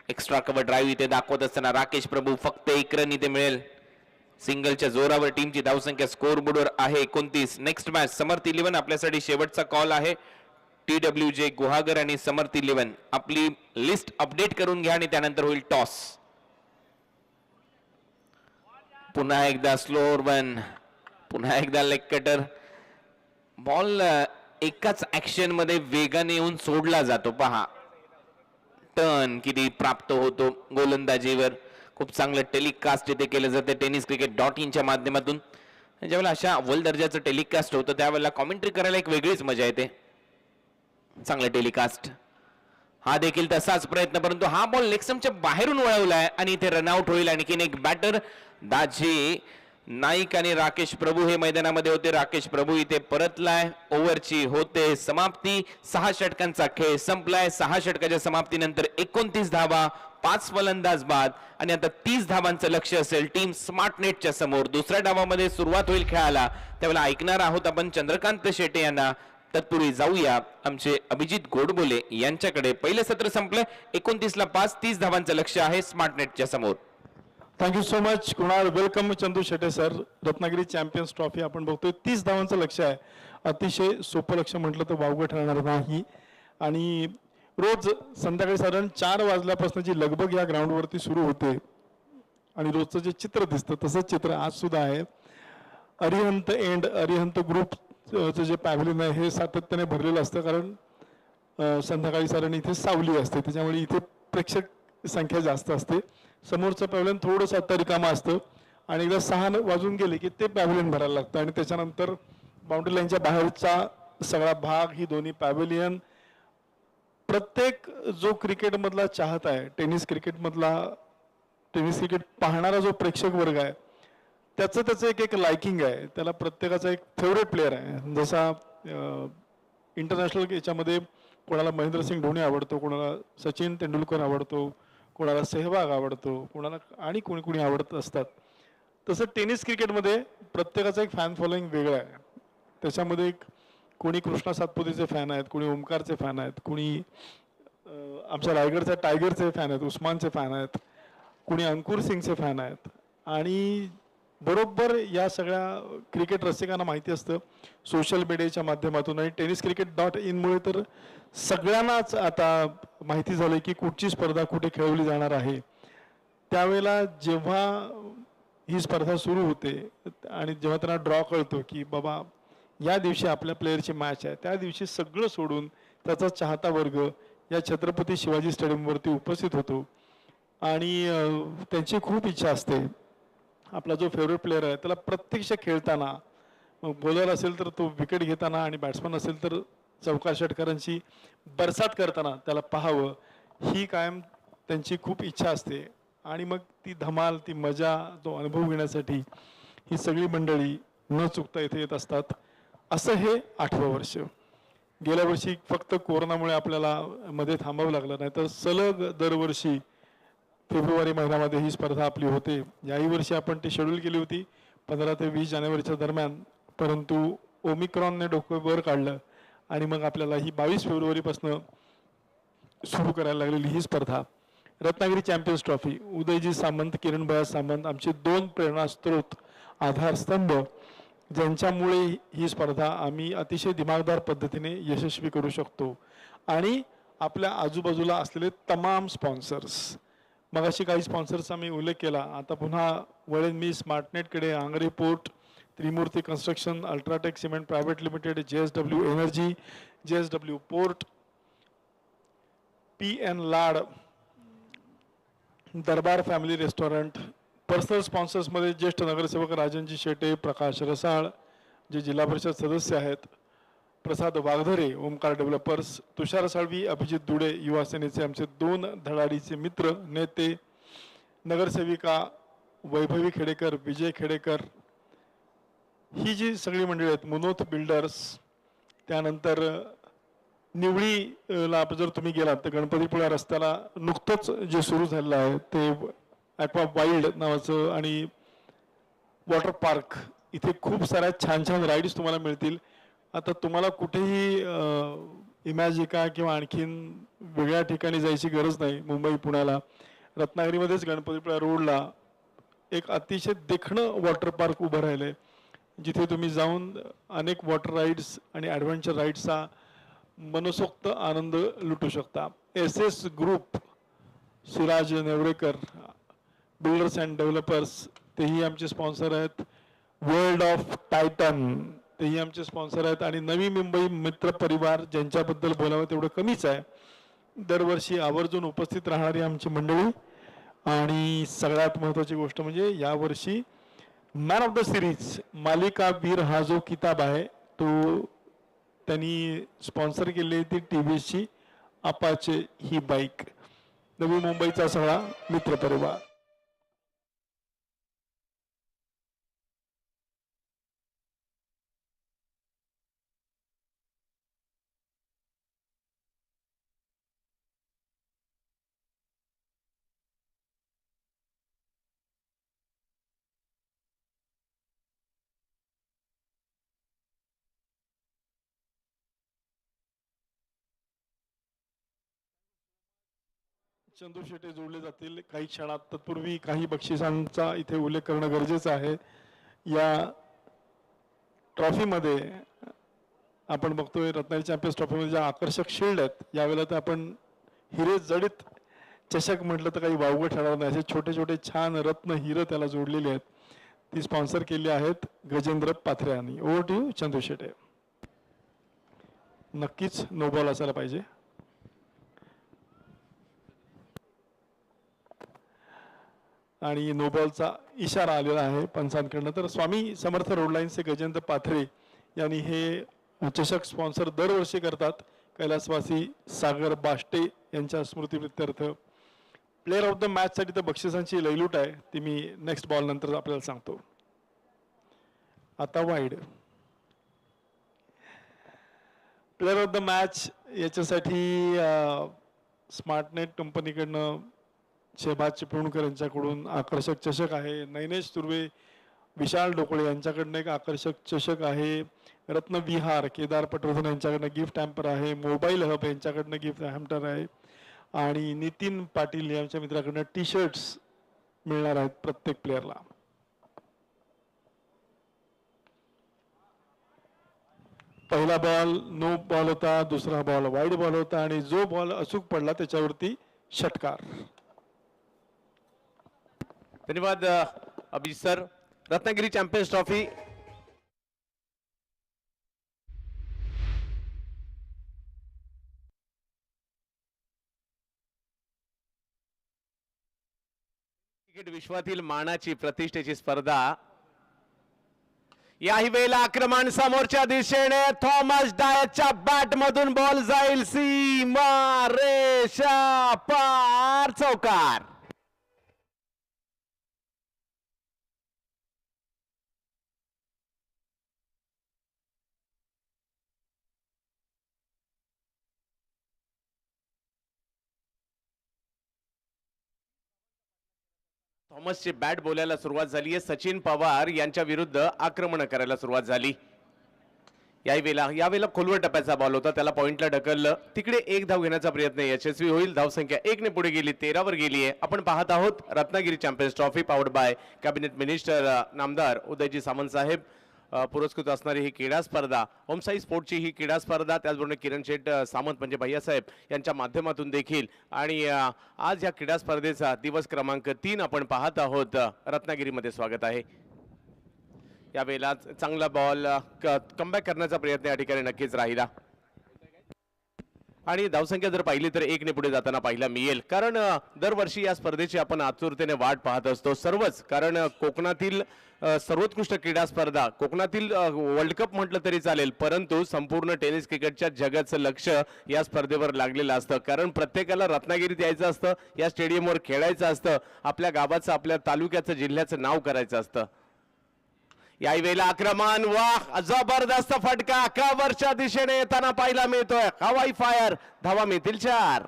एक्स्ट्रा कव्हर ड्राईव्ह इथे दाखवत असताना राकेश प्रभू फक्त 1 रन इथे मिळेल. सिंगलच्या जोरावर टीमची धावसंख्या स्कोर बोर्डवर आहे 29. नेक्स्ट मॅच समर्थ 11 आपल्यासाठी शेवटचा कॉल आहे. TWJ गुहागर आणि समर्थ 11. आपली लिस्ट अपडेट करून घ्या आणि त्यानंतर होईल टॉस. पुन्हा एकदा स्लोअर वन, पुन्हा एकदा लेग कटर. बॉल एकाच ऍक्शन मध्ये वेगाने येऊन सोडला जातो. पहा टर्न किती प्राप्त होतो गोलंदाजीवर. खूप चांगलं टेलिकास्ट इथे केलं जाते टेनिस क्रिकेट.in च्या माध्यमातून. ज्यावेळेला अशा अव्वल दर्जाचं टेलिकास्ट होतं त्यावेळेला कॉमेंट्री करायला एक वेगळीच मजा येते. चांगलं टेलिकास्ट. हा देखील तसाच प्रयत्न, परंतु हा बॉल लेगस्टंपच्या बाहेरून वळवलाय आणि इथे रनआउट होईल. आणखीन एक बॅटर दाजी नाईक आणि राकेश प्रभू हे मैदानामध्ये होते. राकेश प्रभू इथे परतलाय. ओव्हरची होते समाप्ती. 6 षटकांचा खेळ संपलाय. 6 षटकाच्या समाप्तीनंतर 29 धावा, 5 फलंदाज बाद आणि आता 30 धावांचं लक्ष असेल टीम स्मार्ट नेटच्या समोर. दुसऱ्या डावामध्ये सुरुवात होईल खेळाला. त्यावेळेला ऐकणार आहोत आपण चंद्रकांत शेटे यांना. तत्पूर्वी जाऊया आमचे अभिजित गोडबोले यांच्याकडे. पहिलं सत्र संपलं. 29 ला 5, 30 धावांचं लक्ष आहे स्मार्ट नेटच्या समोर. Thank you so much Kunal. Welcome Chandu Shete sir. Ratnagiri champions trophy आपण बघतोय. 30 धावांचं लक्ष आहे. अतिशय सोपं लक्ष म्हटलं तर वावगं ठरणार नाही. आणि रोज संध्याकाळी साधारण 4 वाजल्यापासून जी लगबग या ग्राउंडवरती सुरू होते आणि रोजचं जे चित्र दिसतं तसंच चित्र आज सुद्धा आहे. अरिहंत एंड अरिहंत ग्रुपचं जे पॅव्हलियन आहे हे सातत्याने भरलेलं असतं, कारण संध्याकाळी साधारण इथे सावली असते, त्याच्यामुळे इथे प्रेक्षक संख्या जास्त असते. समोरचं पॅव्हलियन थोडंसं आता रिकामं असतं आणि एकदा 6 वाजून गेले की ते पॅव्हलियन भरायला लागतं आणि त्याच्यानंतर बाउंड्री लाईनच्या बाहेरचा सगळा भाग, ही दोन्ही पॅव्हलियन, प्रत्येक जो क्रिकेटमधला चाहता आहे, टेनिस क्रिकेट पाहणारा जो प्रेक्षक वर्ग आहे त्याचं एक लाइकिंग आहे. त्याला प्रत्येकाचा एक फेवरेट प्लेअर आहे. जसा इंटरनॅशनल याच्यामध्ये कोणाला महेंद्रसिंग धोनी आवडतो, कोणाला सचिन तेंडुलकर आवडतो, कोणाला सेहवाग आवडतो, कोणाला आणि कोणी आवडत असतात. तसं टेनिस क्रिकेटमध्ये प्रत्येकाचा एक फॅन फॉलोईंग वेगळा आहे. त्याच्यामध्ये कोणी कृष्णा सातपुतेचे फॅन आहेत, कोणी ओमकारचे फॅन आहेत, कोणी आमच्या रायगडच्या टायगरचे फॅन आहेत, उस्मानचे फॅन आहेत, कोणी अंकुर सिंगचे फॅन आहेत. आणि बरोबर या सगळ्या क्रिकेट रसिकांना माहिती असतं सोशल मीडियाच्या माध्यमातून आणि tenniscricket.in मुळे तर सगळ्यांनाच आता माहिती झालं की कुठची स्पर्धा कुठे खेळवली जाणार आहे. त्यावेळेला जेव्हा ही स्पर्धा सुरू होते आणि जेव्हा त्यांना ड्रॉ कळतो की बाबा या दिवशी आपल्या प्लेयरची मॅच आहे, त्या दिवशी सगळं सोडून त्याचा चाहता वर्ग या छत्रपती शिवाजी स्टेडियमवरती उपस्थित होतो आणि त्यांची खूप इच्छा असते आपला जो फेवरेट प्लेअर आहे त्याला प्रत्यक्ष खेळताना, मग बॉलर असेल तर तो विकेट घेताना आणि बॅट्समन असेल तर चौकार षटकारांची बरसात करताना त्याला पाहावं, ही कायम त्यांची खूप इच्छा असते. आणि मग ती धमाल, ती मजा, तो अनुभव घेण्यासाठी ही सगळी मंडळी न चुकता इथे येत असतात. असं हे 8वं वर्ष. गेल्या वर्षी फक्त कोरोनामुळे आपल्याला मध्ये थांबावं लागलं, नाही तर सलग दरवर्षी फेब्रुवारी महिन्यामध्ये ही स्पर्धा आपली होते. याही वर्षी आपण ती शेड्यूल केली होती 15 ते 20 जानेवारीच्या दरम्यान, परंतु ओमिक्रॉनने डोकं वर काढलं आणि मग आपल्याला ही 22 फेब्रुवारीपासून सुरू करायला लागलेली ही स्पर्धा रत्नागिरी चॅम्पियन्स ट्रॉफी. उदयजी सामंत, किरणभया सामंत आमचे 2 प्रेरणास्त्रोत, आधारस्तंभ, ज्यांच्यामुळे ही स्पर्धा आम्ही अतिशय दिमागदार पद्धतीने यशस्वी करू शकतो. आणि आपल्या आजूबाजूला असलेले तमाम स्पॉन्सर्स, मग अशी काही स्पॉन्सर्सचा मी उल्लेख केला, आता पुन्हा वळेन मी स्मार्टनेटकडे. Angre port, Trimurti construction, UltraTech cement private limited, JSW energy, JSW port, PN Lad, Darbar family restaurant. Personal स्पॉन्सर्समध्ये ज्येष्ठ नगरसेवक राजनजी शेटे, प्रकाश रसाळ जे जिल्हा परिषद सदस्य आहेत, प्रसाद वाघधरे, ओमकार डेव्हलपर्स, तुषार साळवी, अभिजित दुडे, युवा सेनेचे आमचे 2 धडाडीचे मित्र नेते, नगरसेविका वैभवी खेडेकर, विजय खेडेकर, ही जी सगळी मंडळी आहेत, मुनोथ बिल्डर्स. त्यानंतर निवळीला जर तुम्ही गेलात तर गणपतीपुळा रस्त्याला नुकतंच जे सुरू झालेलं आहे ते ॲक्वा वाईल्ड नावाचं आणि वॉटर पार्क, इथे खूप साऱ्या छान छान राईड्स तुम्हाला मिळतील. आता तुम्हाला कुठेही इमॅजिका किंवा आणखीन वेगळ्या ठिकाणी जायची गरज नाही. मुंबई पुण्याला रत्नागिरीमध्येच गणपतीपुळा रोडला एक अतिशय देखणं वॉटर पार्क उभं राहिलं आहे, जिथे तुम्ही जाऊन अनेक वॉटर राईड्स आणि ॲडव्हेंचर राईड्सचा मनसोक्त आनंद लुटू शकता. SS group, Siraj Nevrekar, builders and developers, तेही आमचे स्पॉन्सर आहेत. वर्ल्ड ऑफ टायटन, तेही आमचे स्पॉन्सर आहेत. आणि नवी मुंबई मित्र परिवार, ज्यांच्याबद्दल बोलावं तेवढं कमीच आहे, दरवर्षी आवर्जून उपस्थित राहणारी आमची मंडळी. आणि सगळ्यात महत्त्वाची गोष्ट म्हणजे यावर्षी मॅन ऑफ द सिरीज मालिका वीर हा जो किताब आहे तो त्यांनी स्पॉन्सर केली ती टीव्हीची अपाचे ही बाईक. नवी मुंबईचा सगळा मित्रपरिवार. चंदू शेटे जोडले जातील काही क्षणात. तत्पूर्वी काही बक्षिसांचा इथे उल्लेख करणं गरजेचं आहे. या ट्रॉफीमध्ये आपण बघतोय रत्नागिरी चॅम्पियन्स ट्रॉफीमध्ये ज्या आकर्षक शिल्ड आहेत यावेळेला तर आपण हिरे जडित चषक म्हटलं तर काही वावगं ठरणार नाही. असे छोटे छोटे छान रत्न हिरे त्याला जोडलेले आहेत. ती स्पॉन्सर केली आहेत गजेंद्र पाथरे यांनी. Over to you Chandu Shete. नक्कीच नो बॉल असायला पाहिजे. आणि नो बॉलचा इशारा आलेला आहे पंचांकडनं. तर स्वामी समर्थ रोड लाईनचे गजेंद्र पाथरे यांनी हे चषक स्पॉन्सर दरवर्षी करतात. कैलासवासी सागर बाष्टे यांच्या स्मृतीप्रित्यर्थ. प्लेअर ऑफ द मॅच साठी तर बक्षिसांची लयलूट आहे ती मी नेक्स्ट बॉल नंतर आपल्याला सांगतो. आता wide. Player of the match याच्यासाठी स्मार्टनेट कंपनीकडनं शहबाज चिपळूणकर यांच्याकडून आकर्षक चषक आहे. नैनेश तुर्वे विशाल डोकळे यांच्याकडनं एक आकर्षक चषक आहे. रत्न विहार केदार पटवर्धन यांच्याकडनं गिफ्ट हॅम्पर आहे. मोबाईल हब यांच्याकडनं गिफ्ट हॅम्पर आहे. आणि नितीन पाटील यांच्या मित्राकडनं टी शर्ट्स मिळणार आहेत प्रत्येक प्लेअरला. पहिला बॉल नो बॉल होता. दुसरा बॉल वाईड बॉल होता आणि जो बॉल अचूक पडला त्याच्यावरती षटकार. धन्यवाद Abhijit sir. Ratnagiri champions trophy cricket विश्वातील मानाची प्रतिष्ठेची स्पर्धा. याही वेळेला आक्रमण समोरच्या दिशेने. थॉमस डायसच्या बॅट मधून बॉल जाईल सीमा रेषा पार. चौकार. थॉमसची बॅट बोलायला सुरुवात झाली आहे. सचिन पवार यांच्या विरुद्ध आक्रमण करायला सुरुवात झाली. यावेळेला खोलवर टप्प्याचा बॉल होता. त्याला पॉइंटला ढकललं. तिकडे एक धाव घेण्याचा प्रयत्न यशस्वी होईल. धावसंख्या 1 ने पुढे गेली. 13 वर गेली आहे. आपण पाहत आहोत Ratnagiri champions trophy powered by cabinet minister नामदार उदयजी सामंत साहेब पुरस्कृत असणारी ही क्रीडा स्पर्धा. होमसाई स्पोर्टची ही क्रीडा स्पर्धा त्याचबरोबर किरण शेठ सामंत म्हणजे भैयासाहेब यांच्या माध्यमातून देखील. आणि आज या क्रीडा स्पर्धेचा दिवस क्रमांक 3 आपण पाहत आहोत. रत्नागिरीमध्ये स्वागत आहे. यावेळेला चांगला बॉल कमबॅक करण्याचा प्रयत्न या ठिकाणी नक्कीच राहिला. आणि धावसंख्या जर पाहिली तर 1 ने पुढे जाताना पाहायला मिळेल. कारण दरवर्षी या स्पर्धेची आपण आतुरतेने वाट पाहत असतो सर्वच. कारण कोकणातील सर्वोत्कृष्ट क्रीडा स्पर्धा, कोकणातील वर्ल्ड कप म्हटलं तरी चालेल, परंतु संपूर्ण टेनिस क्रिकेटच्या जगाचं लक्ष या स्पर्धेवर लागलेलं असतं. कारण प्रत्येकाला रत्नागिरीत यायचं असतं, या स्टेडियमवर खेळायचं असतं, आपल्या गावाचं आपल्या तालुक्याचं जिल्ह्याचं नाव करायचं असतं. याही वेळेला आक्रमण. वाह, जबरदस्त फटका कव्हरच्या दिशेने येताना पाहायला मिळतोय. हवाई फायर. धावा मिळतील 4.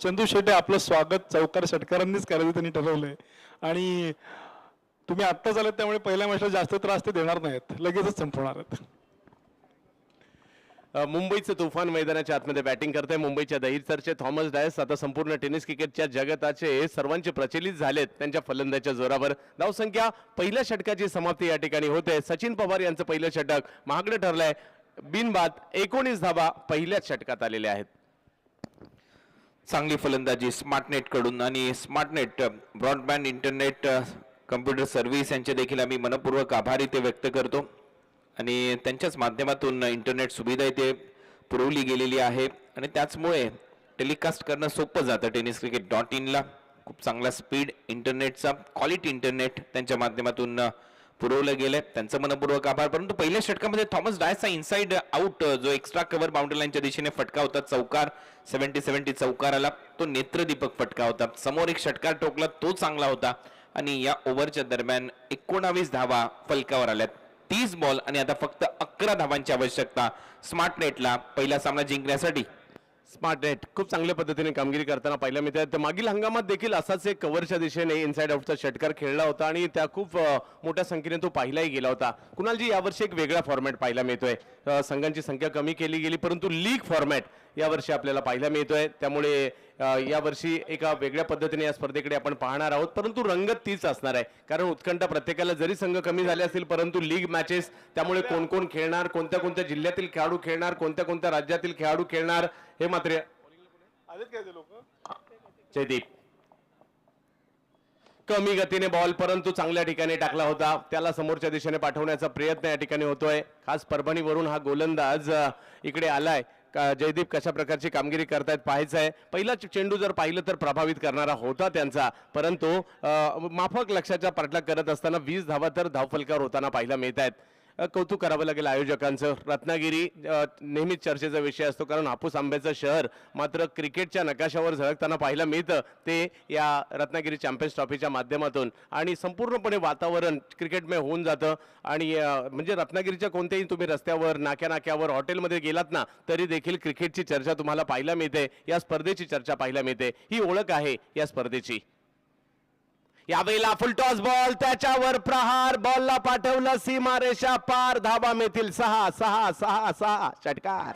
चंदू शेटे आपलं स्वागत चौकार षटकारांनीच करायचं त्यांनी ठरवलंय. आणि तुम्ही आत्ताच आलात त्यामुळे पहिल्या मॅचला जास्त त्रास ते देणार नाहीत, लगेचच संपवणार आहेत. मुंबईचं तुफान मैदानाच्या आतमध्ये बॅटिंग करते. मुंबईच्या दहिसरचे थॉमस डायस आता संपूर्ण टेनिस क्रिकेटच्या जगताचे सर्वांचे प्रचलित झालेत त्यांच्या फलंदाच्या जोरावर. धावसंख्या पहिल्या षटकाची समाप्ती या ठिकाणी होते. सचिन पवार यांचं पहिलं षटक महागडं ठरलंय. बिनबाद 19 धावा पहिल्याच षटकात आलेल्या आहेत. चांगली फलंदाजी स्मार्टनेट कडून. आणि स्मार्टनेट ब्रॉडबँड इंटरनेट कम्प्युटर सर्व्हिस यांचे देखील आम्ही मनपूर्वक आभार इथे व्यक्त करतो. आणि त्यांच्याच माध्यमातून इंटरनेट सुविधा इथे पुरवली गेलेली आहे आणि त्याचमुळे टेलिकास्ट करणं सोपं जातं tenniscricket.in ला. खूप चांगला स्पीड इंटरनेटचा क्वालिटी इंटरनेट त्यांच्या माध्यमातून पुरवलं गेलंय, त्यांचं मनपूर्वक आभार. परंतु पहिल्या षटकामध्ये थॉमस डायसचा इनसाइड आउट जो एक्स्ट्रा कव्हर बाउंड्री लाईनच्या दिशेने फटका होता, चौकार 70-70 चौकार आला, तो नेत्रदीपक फटका होता. समोर एक षटकार टोकला, तो चांगला होता आणि या ओव्हरच्या दरम्यान 19 धावा फलकावर आल्यात. 30 बॉल आणि आता फक्त 11 धावांची आवश्यकता स्मार्ट नेटला पहिला सामना जिंकण्यासाठी. स्मार्ट नेट खूप चांगल्या पद्धतीने कामगिरी करताना पाहिलं मिळत आहे. तर मागील हंगामात देखील असाच एक कव्हरच्या दिशेने इनसाइड आउटचा षटकार खेळला होता आणि त्या खूप मोठ्या संख्येने तो पाहिलाही गेला होता. कुणालजी, यावर्षी एक वेगळा फॉर्मॅट पाहायला मिळतोय. संघांची संख्या कमी केली गेली, परंतु लीग फॉर्मॅट यावर्षी आपल्याला पाहायला मिळतोय. त्यामुळे यावर्षी एका वेगळ्या पद्धतीने या स्पर्धेकडे आपण पाहणार आहोत, परंतु रंगत तीच असणार आहे. कारण उत्कंठा प्रत्येकाला, जरी संघ कमी झाले असतील परंतु लीग मॅचेस, त्यामुळे कोण कोण खेळणार, कोणत्या कोणत्या जिल्ह्यातील खेळाडू खेळणार, कोणत्या कोणत्या राज्यातील खेळाडू खेळणार, हे मात्र जयदीप कमी गतीने बॉल परंतु चांगल्या ठिकाणी टाकला होता, त्याला समोरच्या दिशेने पाठवण्याचा प्रयत्न या ठिकाणी होतोय. खास परभणीवरून हा गोलंदाज इकडे आलाय. जयदीप कशा प्रकारची कामगिरी करतायत पाहायचं आहे. पहिला चेंडू जर पाहिलं तर प्रभावित करणारा होता त्यांचा, परंतु माफक लक्षाच्या पाठलाग करत असताना 20 धावा तर धावफलकावर होताना पाहायला मिळत आहेत. कौतुक करावं लागेल आयोजकांचं. रत्नागिरी नेहमीच चर्चेचा विषय असतो, कारण हापूस आंब्याचं शहर मात्र क्रिकेटच्या नकाशावर झळकताना पाहायला मिळतं ते या रत्नागिरी चॅम्पियन्स ट्रॉफीच्या माध्यमातून. आणि संपूर्णपणे वातावरण क्रिकेटमय होऊन जातं. आणि म्हणजे रत्नागिरीच्या कोणत्याही तुम्ही रस्त्यावर, नाक्यावर, हॉटेलमध्ये गेलात ना, तरी देखील क्रिकेटची चर्चा तुम्हाला पाहायला मिळते, या स्पर्धेची चर्चा पाहायला मिळते. ही ओळख आहे या स्पर्धेची. यावेळेला फुलटॉस बॉल, त्याच्यावर प्रहार, बॉलला पाठवलं सीमारेषा पार, धावा मिळतील 6 षटकार.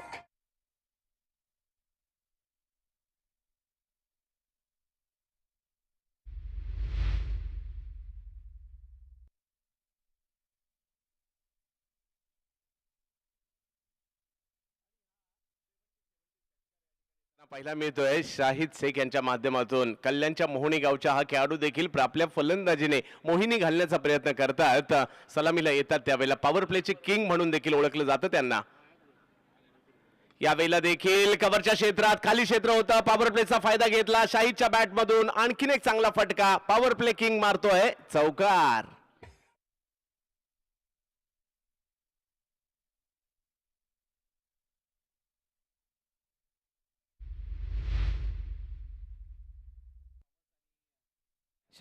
पाहिला मिळतोय शाहिद शेख यांच्या माध्यमातून. कल्याणच्या मोहनी गावच्या हा खेळाडू देखील आपल्या फलंदाजीने मोहिनी घालण्याचा प्रयत्न करतात. सलामीला येतात त्यावेळेला पॉवर प्लेचे किंग म्हणून देखील ओळखलं जातं त्यांना. यावेळेला देखील कव्हरच्या क्षेत्रात खाली क्षेत्र होतं, पॉवर प्लेचा फायदा घेतला शाहिदच्या बॅट मधून. आणखीन एक चांगला फटका, पॉवर प्ले किंग मारतोय चौकार.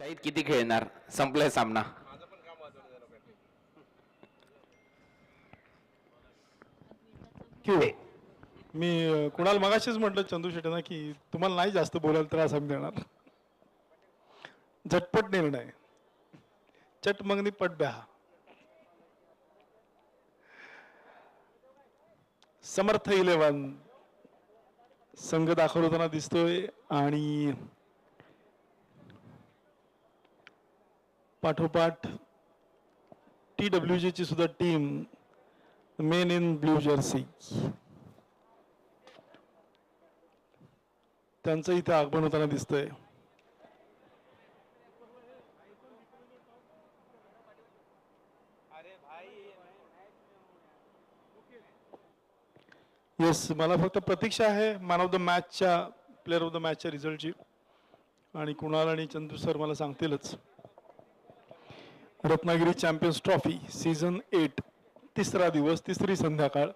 शाहिद किती खेळणार, संपलाय सामना. मी कुणाल मगाशीच म्हटलं चंदू शेटेंना की तुम्हाला नाही जास्त बोलायला त्रास आम्ही देणार. झटपट निर्णय, चट मंगनी पट ब्याहा. समर्थ 11 संघ दाखवताना दिसतोय आणि पाठोपाठ TWG ची सुद्धा team, main in blue Jersey, त्यांचं इथे आगमन होताना दिसतंय. येस, मला फक्त प्रतीक्षा आहे मॅन ऑफ द मॅचच्या, प्लेअर ऑफ द मॅचच्या रिझल्टची. आणि कुणाल आणि चंदू सर मला सांगतीलच. रत्नागिरी चॅम्पियन्स ट्रॉफी सीझन 8 तिसरा दिवस, तिसरी संध्याकाळ.